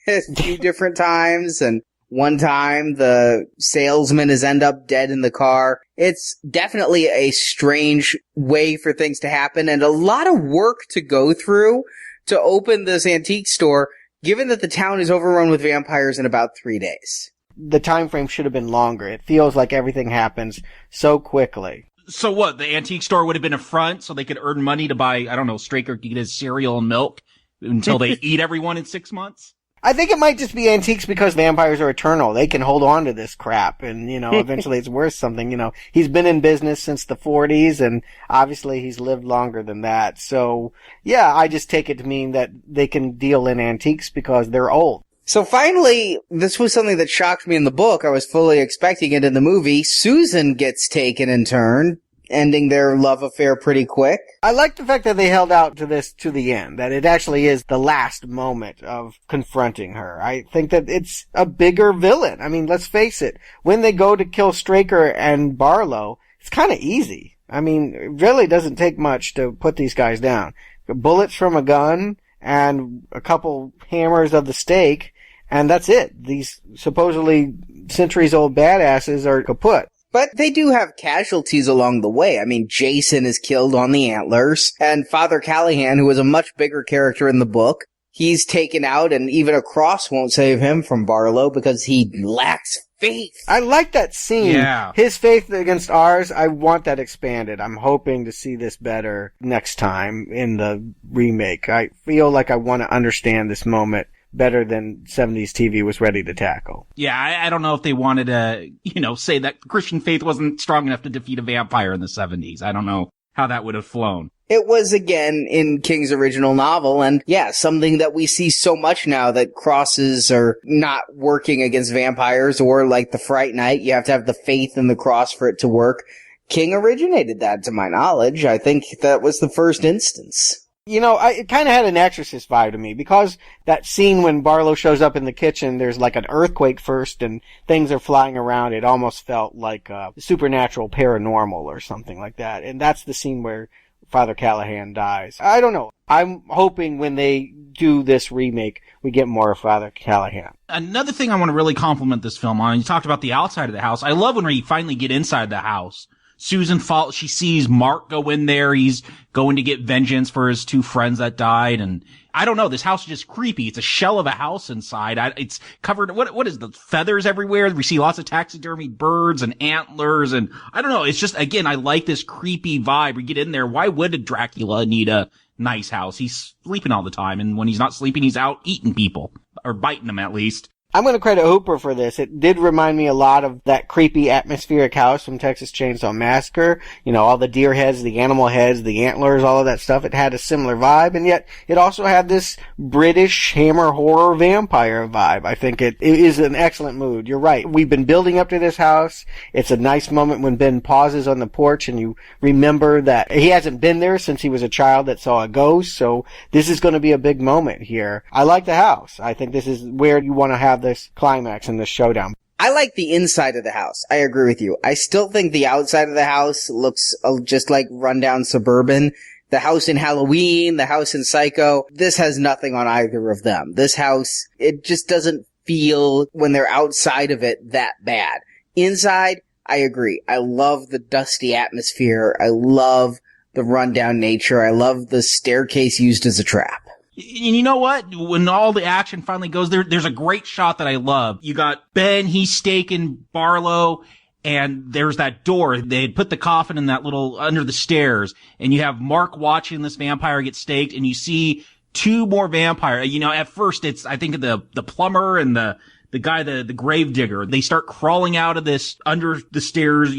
a few different times, and one time the salesman is end up dead in the car. It's definitely a strange way for things to happen, and a lot of work to go through to open this antique store, given that the town is overrun with vampires in about 3 days. The time frame should have been longer. It feels like everything happens so quickly. So what, the antique store would have been a front so they could earn money to buy, I don't know, Straker could get his cereal and milk until they eat everyone in 6 months? I think it might just be antiques because vampires are eternal. They can hold on to this crap and, eventually it's worth something. He's been in business since the 40s and obviously he's lived longer than that. So, yeah, I just take it to mean that they can deal in antiques because they're old. So finally, this was something that shocked me in the book. I was fully expecting it in the movie. Susan gets taken in turn, ending their love affair pretty quick. I like the fact that they held out to this to the end, that it actually is the last moment of confronting her. I think that it's a bigger villain. I mean, let's face it. When they go to kill Straker and Barlow, it's kind of easy. I mean, it really doesn't take much to put these guys down. Bullets from a gun and a couple hammers of the stake, and that's it. These supposedly centuries-old badasses are kaput. But they do have casualties along the way. I mean, Jason is killed on the antlers, and Father Callahan, who was a much bigger character in the book, he's taken out, and even a cross won't save him from Barlow because he lacks faith. I like that scene. Yeah. His faith against ours, I want that expanded. I'm hoping to see this better next time in the remake. I feel like I want to understand this moment better than 70s TV was ready to tackle. Yeah, I don't know if they wanted to, say that Christian faith wasn't strong enough to defeat a vampire in the 70s. I don't know how that would have flown. It was, again, in King's original novel, and yeah, something that we see so much now, that crosses are not working against vampires, or like the Fright Night, you have to have the faith in the cross for it to work. King originated that, to my knowledge. I think that was the first instance. It kind of had an Exorcist vibe to me, because that scene when Barlow shows up in the kitchen, there's like an earthquake first and things are flying around. It almost felt like supernatural paranormal or something like that. And that's the scene where Father Callahan dies. I don't know. I'm hoping when they do this remake, we get more of Father Callahan. Another thing I want to really compliment this film on, you talked about the outside of the house. I love when we finally get inside the house. Susan she sees Mark go in there. He's going to get vengeance for his two friends that died. And I don't know, this house is just creepy. It's a shell of a house inside. It's covered, what is the feathers everywhere? We see lots of taxidermy birds and antlers. And I don't know, it's just, again, I like this creepy vibe. We get in there. Why would a Dracula need a nice house? He's sleeping all the time. And when he's not sleeping, he's out eating people, or biting them at least. I'm going to credit Hooper for this. It did remind me a lot of that creepy atmospheric house from Texas Chainsaw Massacre. All the deer heads, the animal heads, the antlers, all of that stuff. It had a similar vibe, and yet it also had this British Hammer horror vampire vibe. I think it is an excellent mood. You're right. We've been building up to this house. It's a nice moment when Ben pauses on the porch and you remember that he hasn't been there since he was a child that saw a ghost, so this is going to be a big moment here. I like the house. I think this is where you want to have this climax and this showdown. I like the inside of the house. I agree with you. I still think the outside of the house looks just like rundown suburban. The house in Halloween, the house in Psycho, this has nothing on either of them. This house, it just doesn't feel, when they're outside of it, that bad. Inside, I agree. I love the dusty atmosphere. I love the rundown nature. I love the staircase used as a trap. And you know what? When all the action finally goes, there's a great shot that I love. You got Ben, he's staking Barlow, and there's that door. They had put the coffin in that little, under the stairs, and you have Mark watching this vampire get staked, and you see two more vampires. At first it's, I think, the plumber and the the guy, the grave digger, they start crawling out of this under the stairs,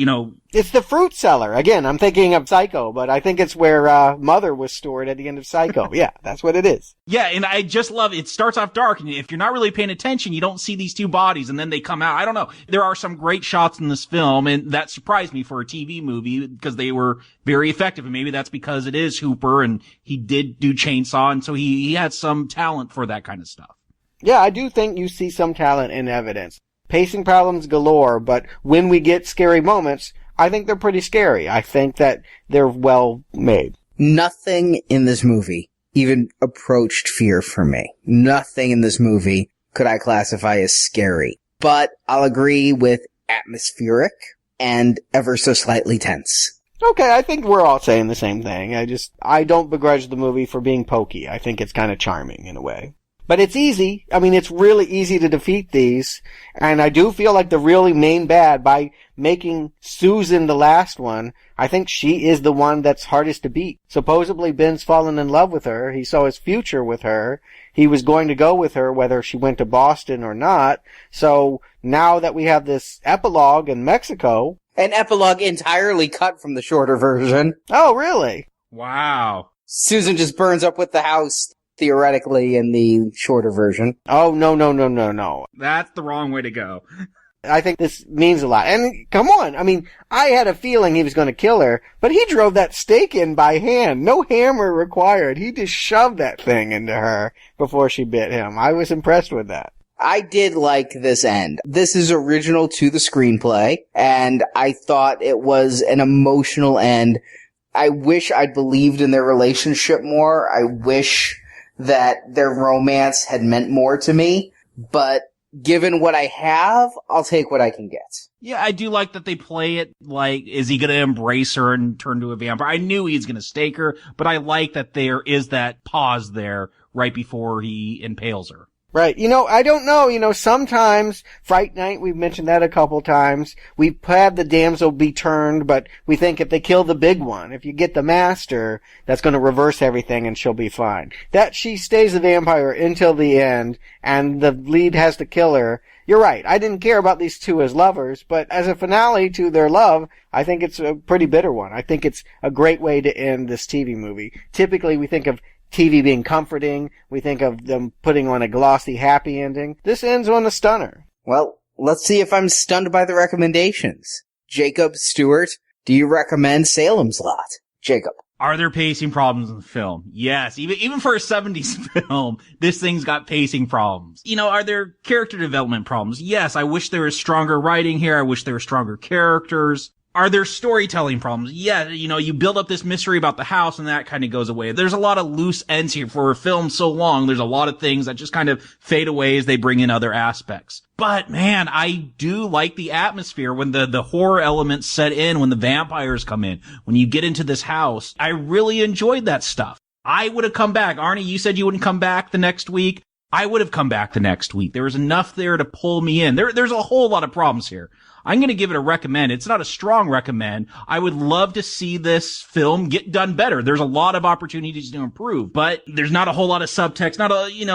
It's the fruit cellar. Again, I'm thinking of Psycho, but I think it's where Mother was stored at the end of Psycho. Yeah, that's what it is. Yeah, and I just love it. Starts off dark, and if you're not really paying attention, you don't see these two bodies, and then they come out. I don't know. There are some great shots in this film, and that surprised me for a TV movie because they were very effective, and maybe that's because it is Hooper, and he did do Chainsaw, and so he had some talent for that kind of stuff. Yeah, I do think you see some talent in evidence. Pacing problems galore, but when we get scary moments, I think they're pretty scary. I think that they're well made. Nothing in this movie even approached fear for me. Nothing in this movie could I classify as scary. But I'll agree with atmospheric and ever so slightly tense. Okay, I think we're all saying the same thing. I don't begrudge the movie for being pokey. I think it's kind of charming in a way. But it's easy. I mean, it's really easy to defeat these. And I do feel like the really main bad, by making Susan the last one, I think she is the one that's hardest to beat. Supposedly Ben's fallen in love with her. He saw his future with her. He was going to go with her whether she went to Boston or not. So now that we have this epilogue in Mexico. An epilogue entirely cut from the shorter version. Oh, really? Wow. Susan just burns up with the house, theoretically, in the shorter version. Oh, no. That's the wrong way to go. I think this means a lot. And come on, I mean, I had a feeling he was going to kill her, but he drove that stake in by hand. No hammer required. He just shoved that thing into her before she bit him. I was impressed with that. I did like this end. This is original to the screenplay, and I thought it was an emotional end. I wish I'd believed in their relationship more. I wish that their romance had meant more to me, but given what I have, I'll take what I can get. Yeah, I do like that they play it like, is he going to embrace her and turn to a vampire? I knew he's going to stake her, but I like that there is that pause there right before he impales her. Right. I don't know. Sometimes, Fright Night, we've mentioned that a couple times. We've had the damsel be turned, but we think if they kill the big one, if you get the master, that's going to reverse everything and she'll be fine. That she stays a vampire until the end, and the lead has to kill her. You're right. I didn't care about these two as lovers, but as a finale to their love, I think it's a pretty bitter one. I think it's a great way to end this TV movie. Typically, we think of TV being comforting. We think of them putting on a glossy, happy ending. This ends on a stunner. Well, let's see if I'm stunned by the recommendations. Jacob Stewart, do you recommend Salem's Lot? Jacob. Are there pacing problems in the film? Yes. Even for a 70s film, this thing's got pacing problems. Are there character development problems? Yes. I wish there was stronger writing here. I wish there were stronger characters. Are there storytelling problems? Yeah, you build up this mystery about the house and that kind of goes away. There's a lot of loose ends here. For a film so long, there's a lot of things that just kind of fade away as they bring in other aspects. But man, I do like the atmosphere when the horror elements set in, when the vampires come in, when you get into this house. I really enjoyed that stuff. I would have come back. Arnie, you said you wouldn't come back the next week. I would have come back the next week. There was enough there to pull me in. There's a whole lot of problems here. I'm going to give it a recommend. It's not a strong recommend. I would love to see this film get done better. There's a lot of opportunities to improve, but there's not a whole lot of subtext.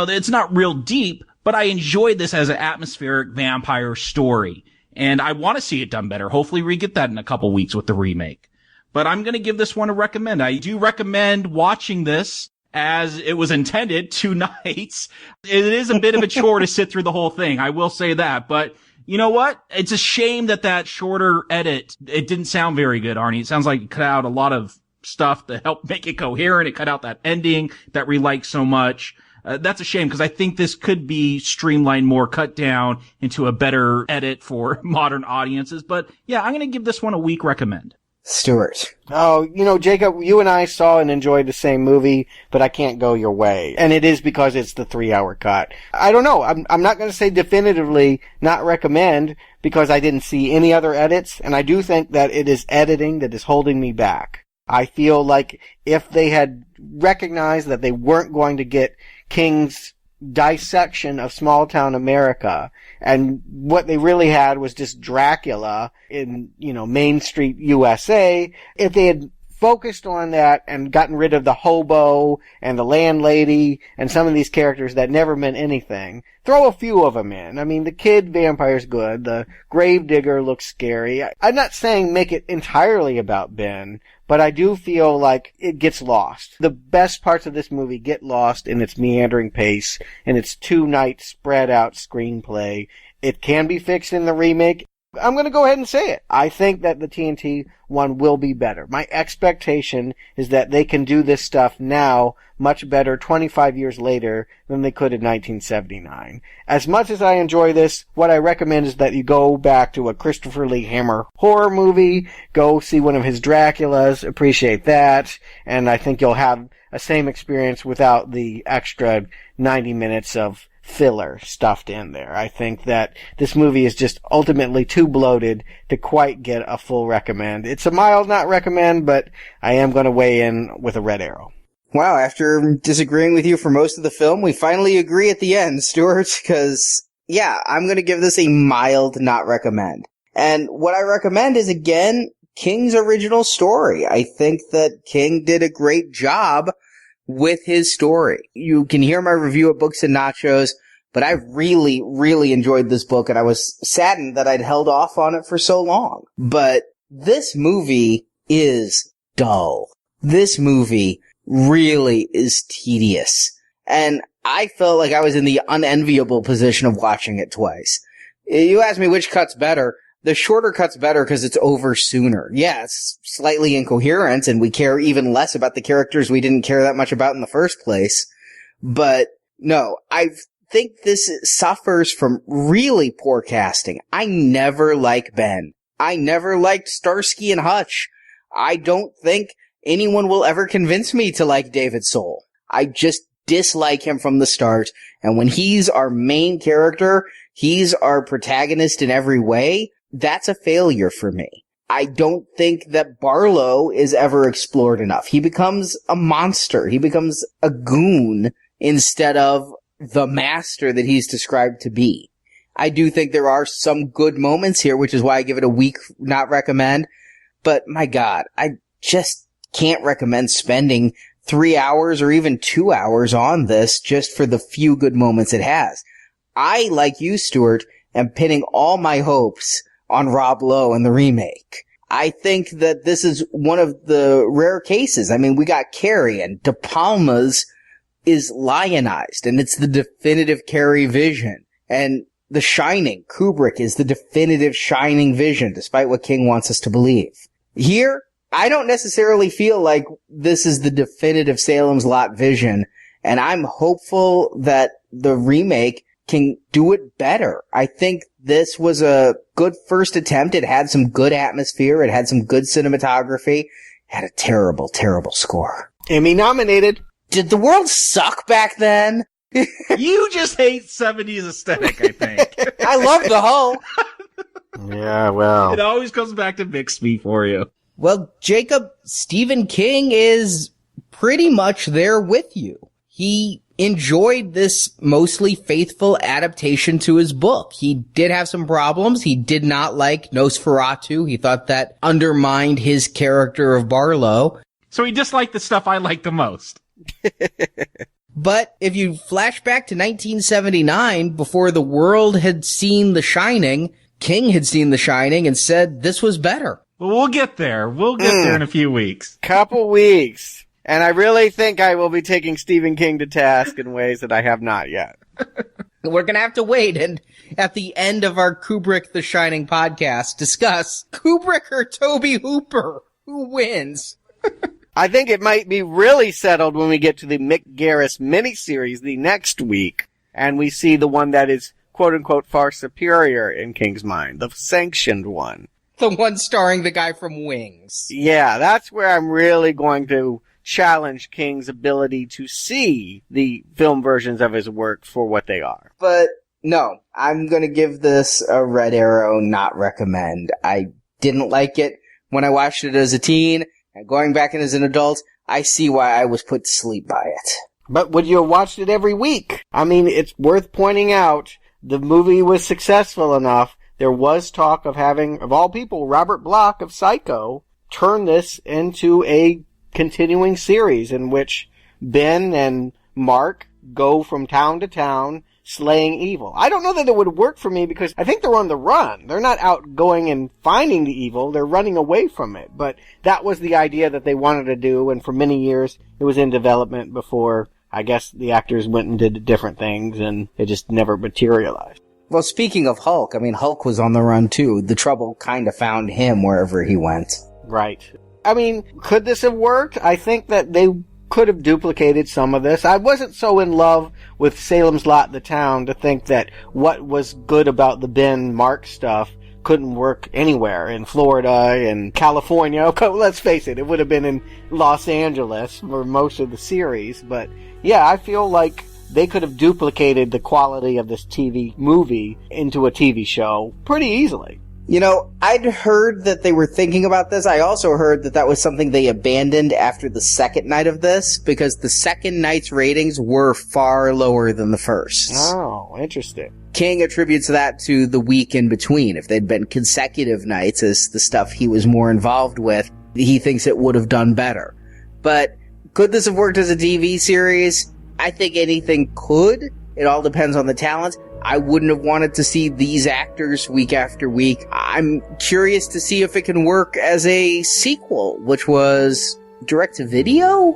It's not real deep, but I enjoyed this as an atmospheric vampire story. And I want to see it done better. Hopefully we get that in a couple weeks with the remake. But I'm going to give this one a recommend. I do recommend watching this as it was intended, 2 nights. It is a bit of a chore to sit through the whole thing. I will say that, but you know what? It's a shame that shorter edit, it didn't sound very good, Arnie. It sounds like it cut out a lot of stuff to help make it coherent. It cut out that ending that we like so much. That's a shame because I think this could be streamlined more, cut down into a better edit for modern audiences. But yeah, I'm going to give this one a weak recommend. Stewart. Oh, Jacob, you and I saw and enjoyed the same movie, but I can't go your way. And it is because it's the 3-hour cut. I don't know. I'm not going to say definitively not recommend because I didn't see any other edits. And I do think that it is editing that is holding me back. I feel like if they had recognized that they weren't going to get King's dissection of small town America, and what they really had was just Dracula in, Main Street USA. If they had focused on that and gotten rid of the hobo and the landlady and some of these characters that never meant anything, throw a few of them in. I mean, the kid vampire's good. The gravedigger looks scary. I'm not saying make it entirely about Ben, but I do feel like it gets lost. The best parts of this movie get lost in its meandering pace and its 2-night spread out screenplay. It can be fixed in the remake. I'm going to go ahead and say it. I think that the TNT one will be better. My expectation is that they can do this stuff now much better 25 years later than they could in 1979. As much as I enjoy this, what I recommend is that you go back to a Christopher Lee Hammer horror movie, go see one of his Draculas, appreciate that, and I think you'll have a same experience without the extra 90 minutes of filler stuffed in there. I think that this movie is just ultimately too bloated to quite get a full recommend. It's a mild not recommend, but I am going to weigh in with a red arrow. Wow, after disagreeing with you for most of the film, we finally agree at the end, Stuart, because, yeah, I'm going to give this a mild not recommend. And what I recommend is, again, King's original story. I think that King did a great job with his story. You can hear my review of Books and Nachos, but I really, really enjoyed this book, and I was saddened that I'd held off on it for so long. But this movie is dull. This movie really is tedious. And I felt like I was in the unenviable position of watching it twice. You asked me which cut's better. The shorter cut's better because it's over sooner. Yeah, it's slightly incoherent, and we care even less about the characters we didn't care that much about in the first place. But no, I think this suffers from really poor casting. I never liked Ben. I never liked Starsky and Hutch. I don't think anyone will ever convince me to like David Soul. I just dislike him from the start. And when he's our main character, he's our protagonist in every way, that's a failure for me. I don't think that Barlow is ever explored enough. He becomes a monster. He becomes a goon instead of the master that he's described to be. I do think there are some good moments here, which is why I give it a weak not recommend. But my God, I just can't recommend spending 3 hours or even 2 hours on this just for the few good moments it has. I, like you, Stuart, am pinning all my hopes on Rob Lowe and the remake. I think that this is one of the rare cases. I mean, we got Carrie, and DePalma's is lionized, and it's the definitive Carrie vision. And The Shining, Kubrick is the definitive Shining vision, despite what King wants us to believe. Here, I don't necessarily feel like this is the definitive Salem's Lot vision, and I'm hopeful that the remake can do it better. I think this was a good first attempt. It had some good atmosphere. It had some good cinematography. It had a terrible, terrible score. Emmy nominated. Did the world suck back then? You just hate 70s aesthetic, I think. I love the whole. Yeah, well. It always comes back to Bixby for you. Well, Jacob, Stephen King is pretty much there with you. He enjoyed this mostly faithful adaptation to his book. He did have some problems. He did not like Nosferatu. He thought that undermined his character of Barlow. So he disliked the stuff I liked the most. But if you flash back to 1979, before the world had seen The Shining, King had seen The Shining and said this was better. Well, we'll get there. We'll get there in a few weeks. Couple weeks. And I really think I will be taking Stephen King to task in ways that I have not yet. We're going to have to wait and at the end of our Kubrick The Shining podcast discuss Kubrick or Tobe Hooper. Who wins? I think it might be really settled when we get to the Mick Garris miniseries the next week, and we see the one that is quote-unquote far superior in King's mind, the sanctioned one. The one starring the guy from Wings. Yeah, that's where I'm really going to challenge King's ability to see the film versions of his work for what they are. But no, I'm going to give this a red arrow, not recommend. I didn't like it when I watched it as a teen. And going back in as an adult, I see why I was put to sleep by it. But would you have watched it every week? I mean, it's worth pointing out, the movie was successful enough. There was talk of having, of all people, Robert Bloch of Psycho turn this into a continuing series in which Ben and Mark go from town to town slaying evil. I don't know that it would work for me because I think they're on the run. They're not out going and finding the evil. They're running away from it. But that was the idea that they wanted to do, and for many years it was in development before, I guess, the actors went and did different things and it just never materialized. Well, speaking of Hulk, I mean, Hulk was on the run too. The trouble kind of found him wherever he went. Right. I mean, could this have worked? I think that they could have duplicated some of this. I wasn't so in love with Salem's Lot, the town, to think that what was good about the Ben Mark stuff couldn't work anywhere in Florida and California. Okay, let's face it, it would have been in Los Angeles for most of the series. But yeah, I feel like they could have duplicated the quality of this TV movie into a TV show pretty easily. You know, I'd heard that they were thinking about this. I also heard that that was something they abandoned after the second night of this, because the second night's ratings were far lower than the first. Oh, interesting. King attributes that to the week in between. If they'd been consecutive nights as the stuff he was more involved with, he thinks it would have done better. But could this have worked as a TV series? I think anything could. It all depends on the talent. I wouldn't have wanted to see these actors week after week. I'm curious to see if it can work as a sequel, which was direct-to-video?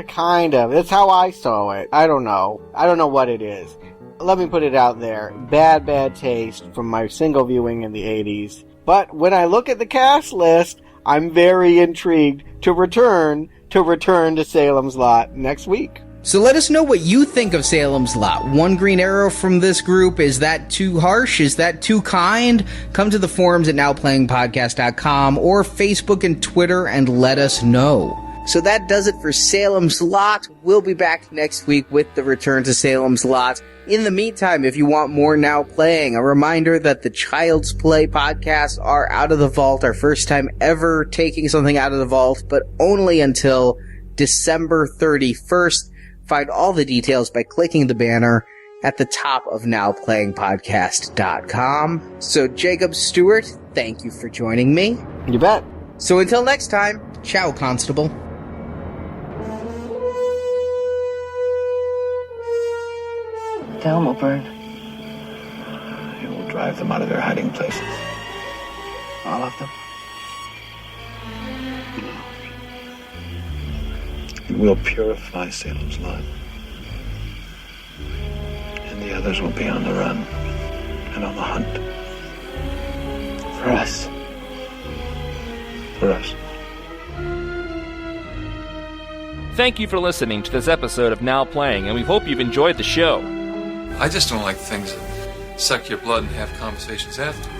Kind of. It's how I saw it. I don't know. I don't know what it is. Let me put it out there. Bad taste from my single viewing in the 80s. But when I look at the cast list, I'm very intrigued to return to Salem's Lot next week. So let us know what you think of Salem's Lot. One green arrow from this group. Is that too harsh? Is that too kind? Come to the forums at nowplayingpodcast.com or Facebook and Twitter and let us know. So that does it for Salem's Lot. We'll be back next week with the return to Salem's Lot. In the meantime, if you want more Now Playing, a reminder that the Child's Play podcasts are out of the vault. Our first time ever taking something out of the vault, but only until December 31st. Find all the details by clicking the banner at the top of nowplayingpodcast.com. So, Jacob Stewart, thank you for joining me. You bet. So until next time, ciao, Constable. Tell them, O'Byrne. You will drive them out of their hiding places. All of them? It will purify Salem's Lot. And the others will be on the run and on the hunt. For us. For us. Thank you for listening to this episode of Now Playing, and we hope you've enjoyed the show. I just don't like things that suck your blood and have conversations afterwards.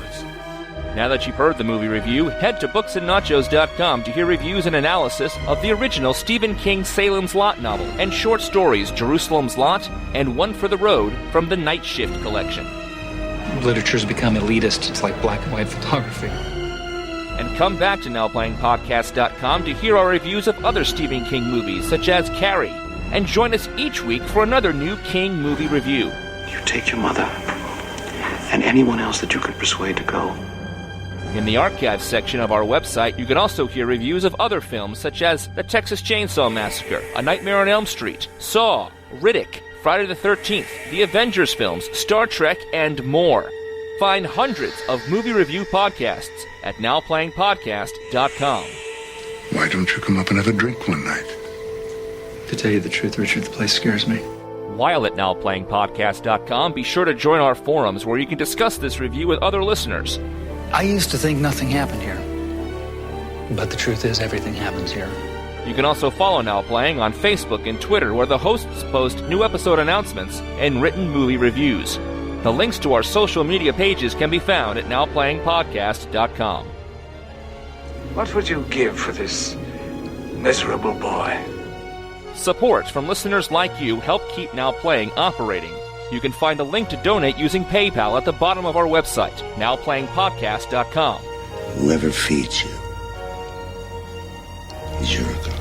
Now that you've heard the movie review, head to booksandnachos.com to hear reviews and analysis of the original Stephen King Salem's Lot novel and short stories Jerusalem's Lot and One for the Road from the Night Shift collection. Literature's become elitist. It's like black and white photography. And come back to NowPlayingPodcast.com to hear our reviews of other Stephen King movies, such as Carrie, and join us each week for another new King movie review. You take your mother and anyone else that you could persuade to go. In the archives section of our website, you can also hear reviews of other films such as The Texas Chainsaw Massacre, A Nightmare on Elm Street, Saw, Riddick, Friday the 13th, the Avengers films, Star Trek, and more. Find hundreds of movie review podcasts at nowplayingpodcast.com. Why don't you come up and have a drink one night? To tell you the truth, Richard, the place scares me. While at nowplayingpodcast.com, be sure to join our forums where you can discuss this review with other listeners. I used to think nothing happened here. But the truth is, everything happens here. You can also follow Now Playing on Facebook and Twitter, where the hosts post new episode announcements and written movie reviews. The links to our social media pages can be found at nowplayingpodcast.com. What would you give for this miserable boy? Support from listeners like you help keep Now Playing operating. You can find a link to donate using PayPal at the bottom of our website, nowplayingpodcast.com. Whoever feeds you is your God.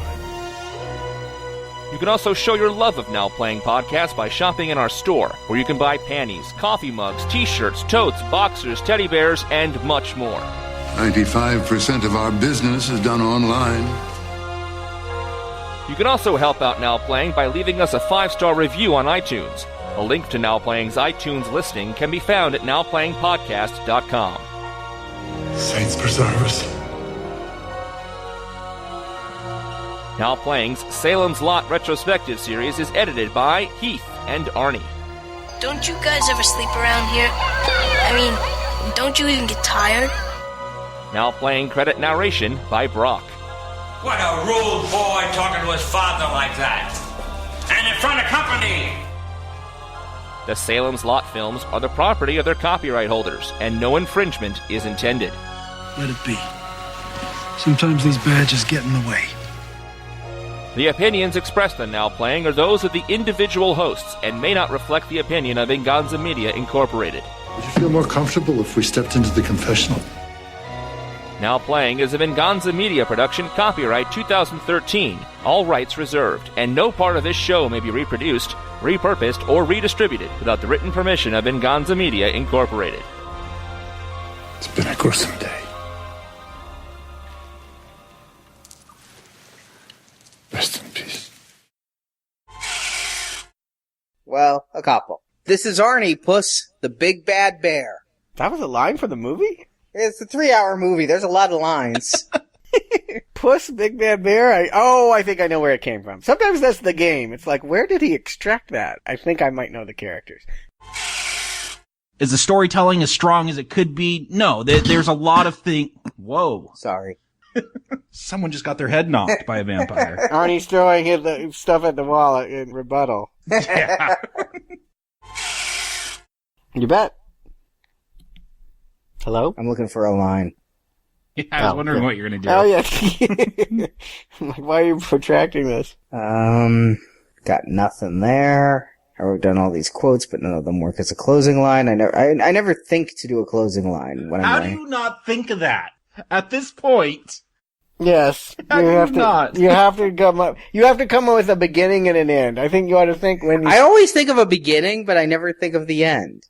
You can also show your love of Now Playing Podcast by shopping in our store, where you can buy panties, coffee mugs, t-shirts, totes, boxers, teddy bears, and much more. 95% of our business is done online. You can also help out Now Playing by leaving us a 5-star review on iTunes. A link to Now Playing's iTunes listing can be found at nowplayingpodcast.com. Saints preserve us. Now Playing's Salem's Lot retrospective series is edited by Heath and Arnie. Don't you guys ever sleep around here? I mean, don't you even get tired? Now Playing credit narration by Brock. What a rude boy talking to his father like that. And in front of company. The Salem's Lot films are the property of their copyright holders, and no infringement is intended. Let it be. Sometimes these badges get in the way. The opinions expressed on Now Playing are those of the individual hosts and may not reflect the opinion of Inganza Media Incorporated. Would you feel more comfortable if we stepped into the confessional? Now Playing is a Inganza Media production, copyright 2013, all rights reserved, and no part of this show may be reproduced, repurposed, or redistributed without the written permission of Inganza Media Incorporated. It's been a gruesome day. Rest in peace. Well, a couple. This is Arnie, Puss, the big bad bear. That was a line for the movie? It's a 3-hour movie. There's a lot of lines. Puss, big bad bear? I think I know where it came from. Sometimes that's the game. It's like, where did he extract that? I think I might know the characters. Is the storytelling as strong as it could be? No, there's a lot of things. Whoa. Sorry. Someone just got their head knocked by a vampire. Arnie's throwing the stuff at the wall in rebuttal. Yeah. You bet. Hello? I'm looking for a line. Yeah, I was wondering what you're going to do. Oh, yeah. Like, why are you protracting this? Got nothing there. I wrote down all these quotes, but none of them work as a closing line. I never think to do a closing line when I'm How writing. do you not think of that? At this point. Yes. You have to come up with a beginning and an end. I think you ought to think when I always think of a beginning, but I never think of the end.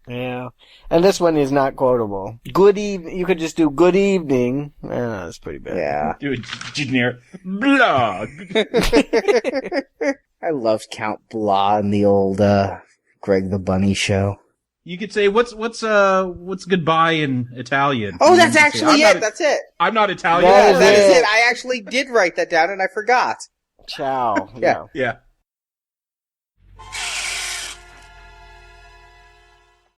Yeah. And this one is not quotable. Good evening. You could just do good evening. That's pretty bad. Yeah. Do a generic blog. I loved Count Blah in the old Greg the Bunny show. You could say what's goodbye in Italian. Oh, that's actually it. That's it. I'm not Italian. That is it. I actually did write that down and I forgot. Ciao. Yeah. Yeah.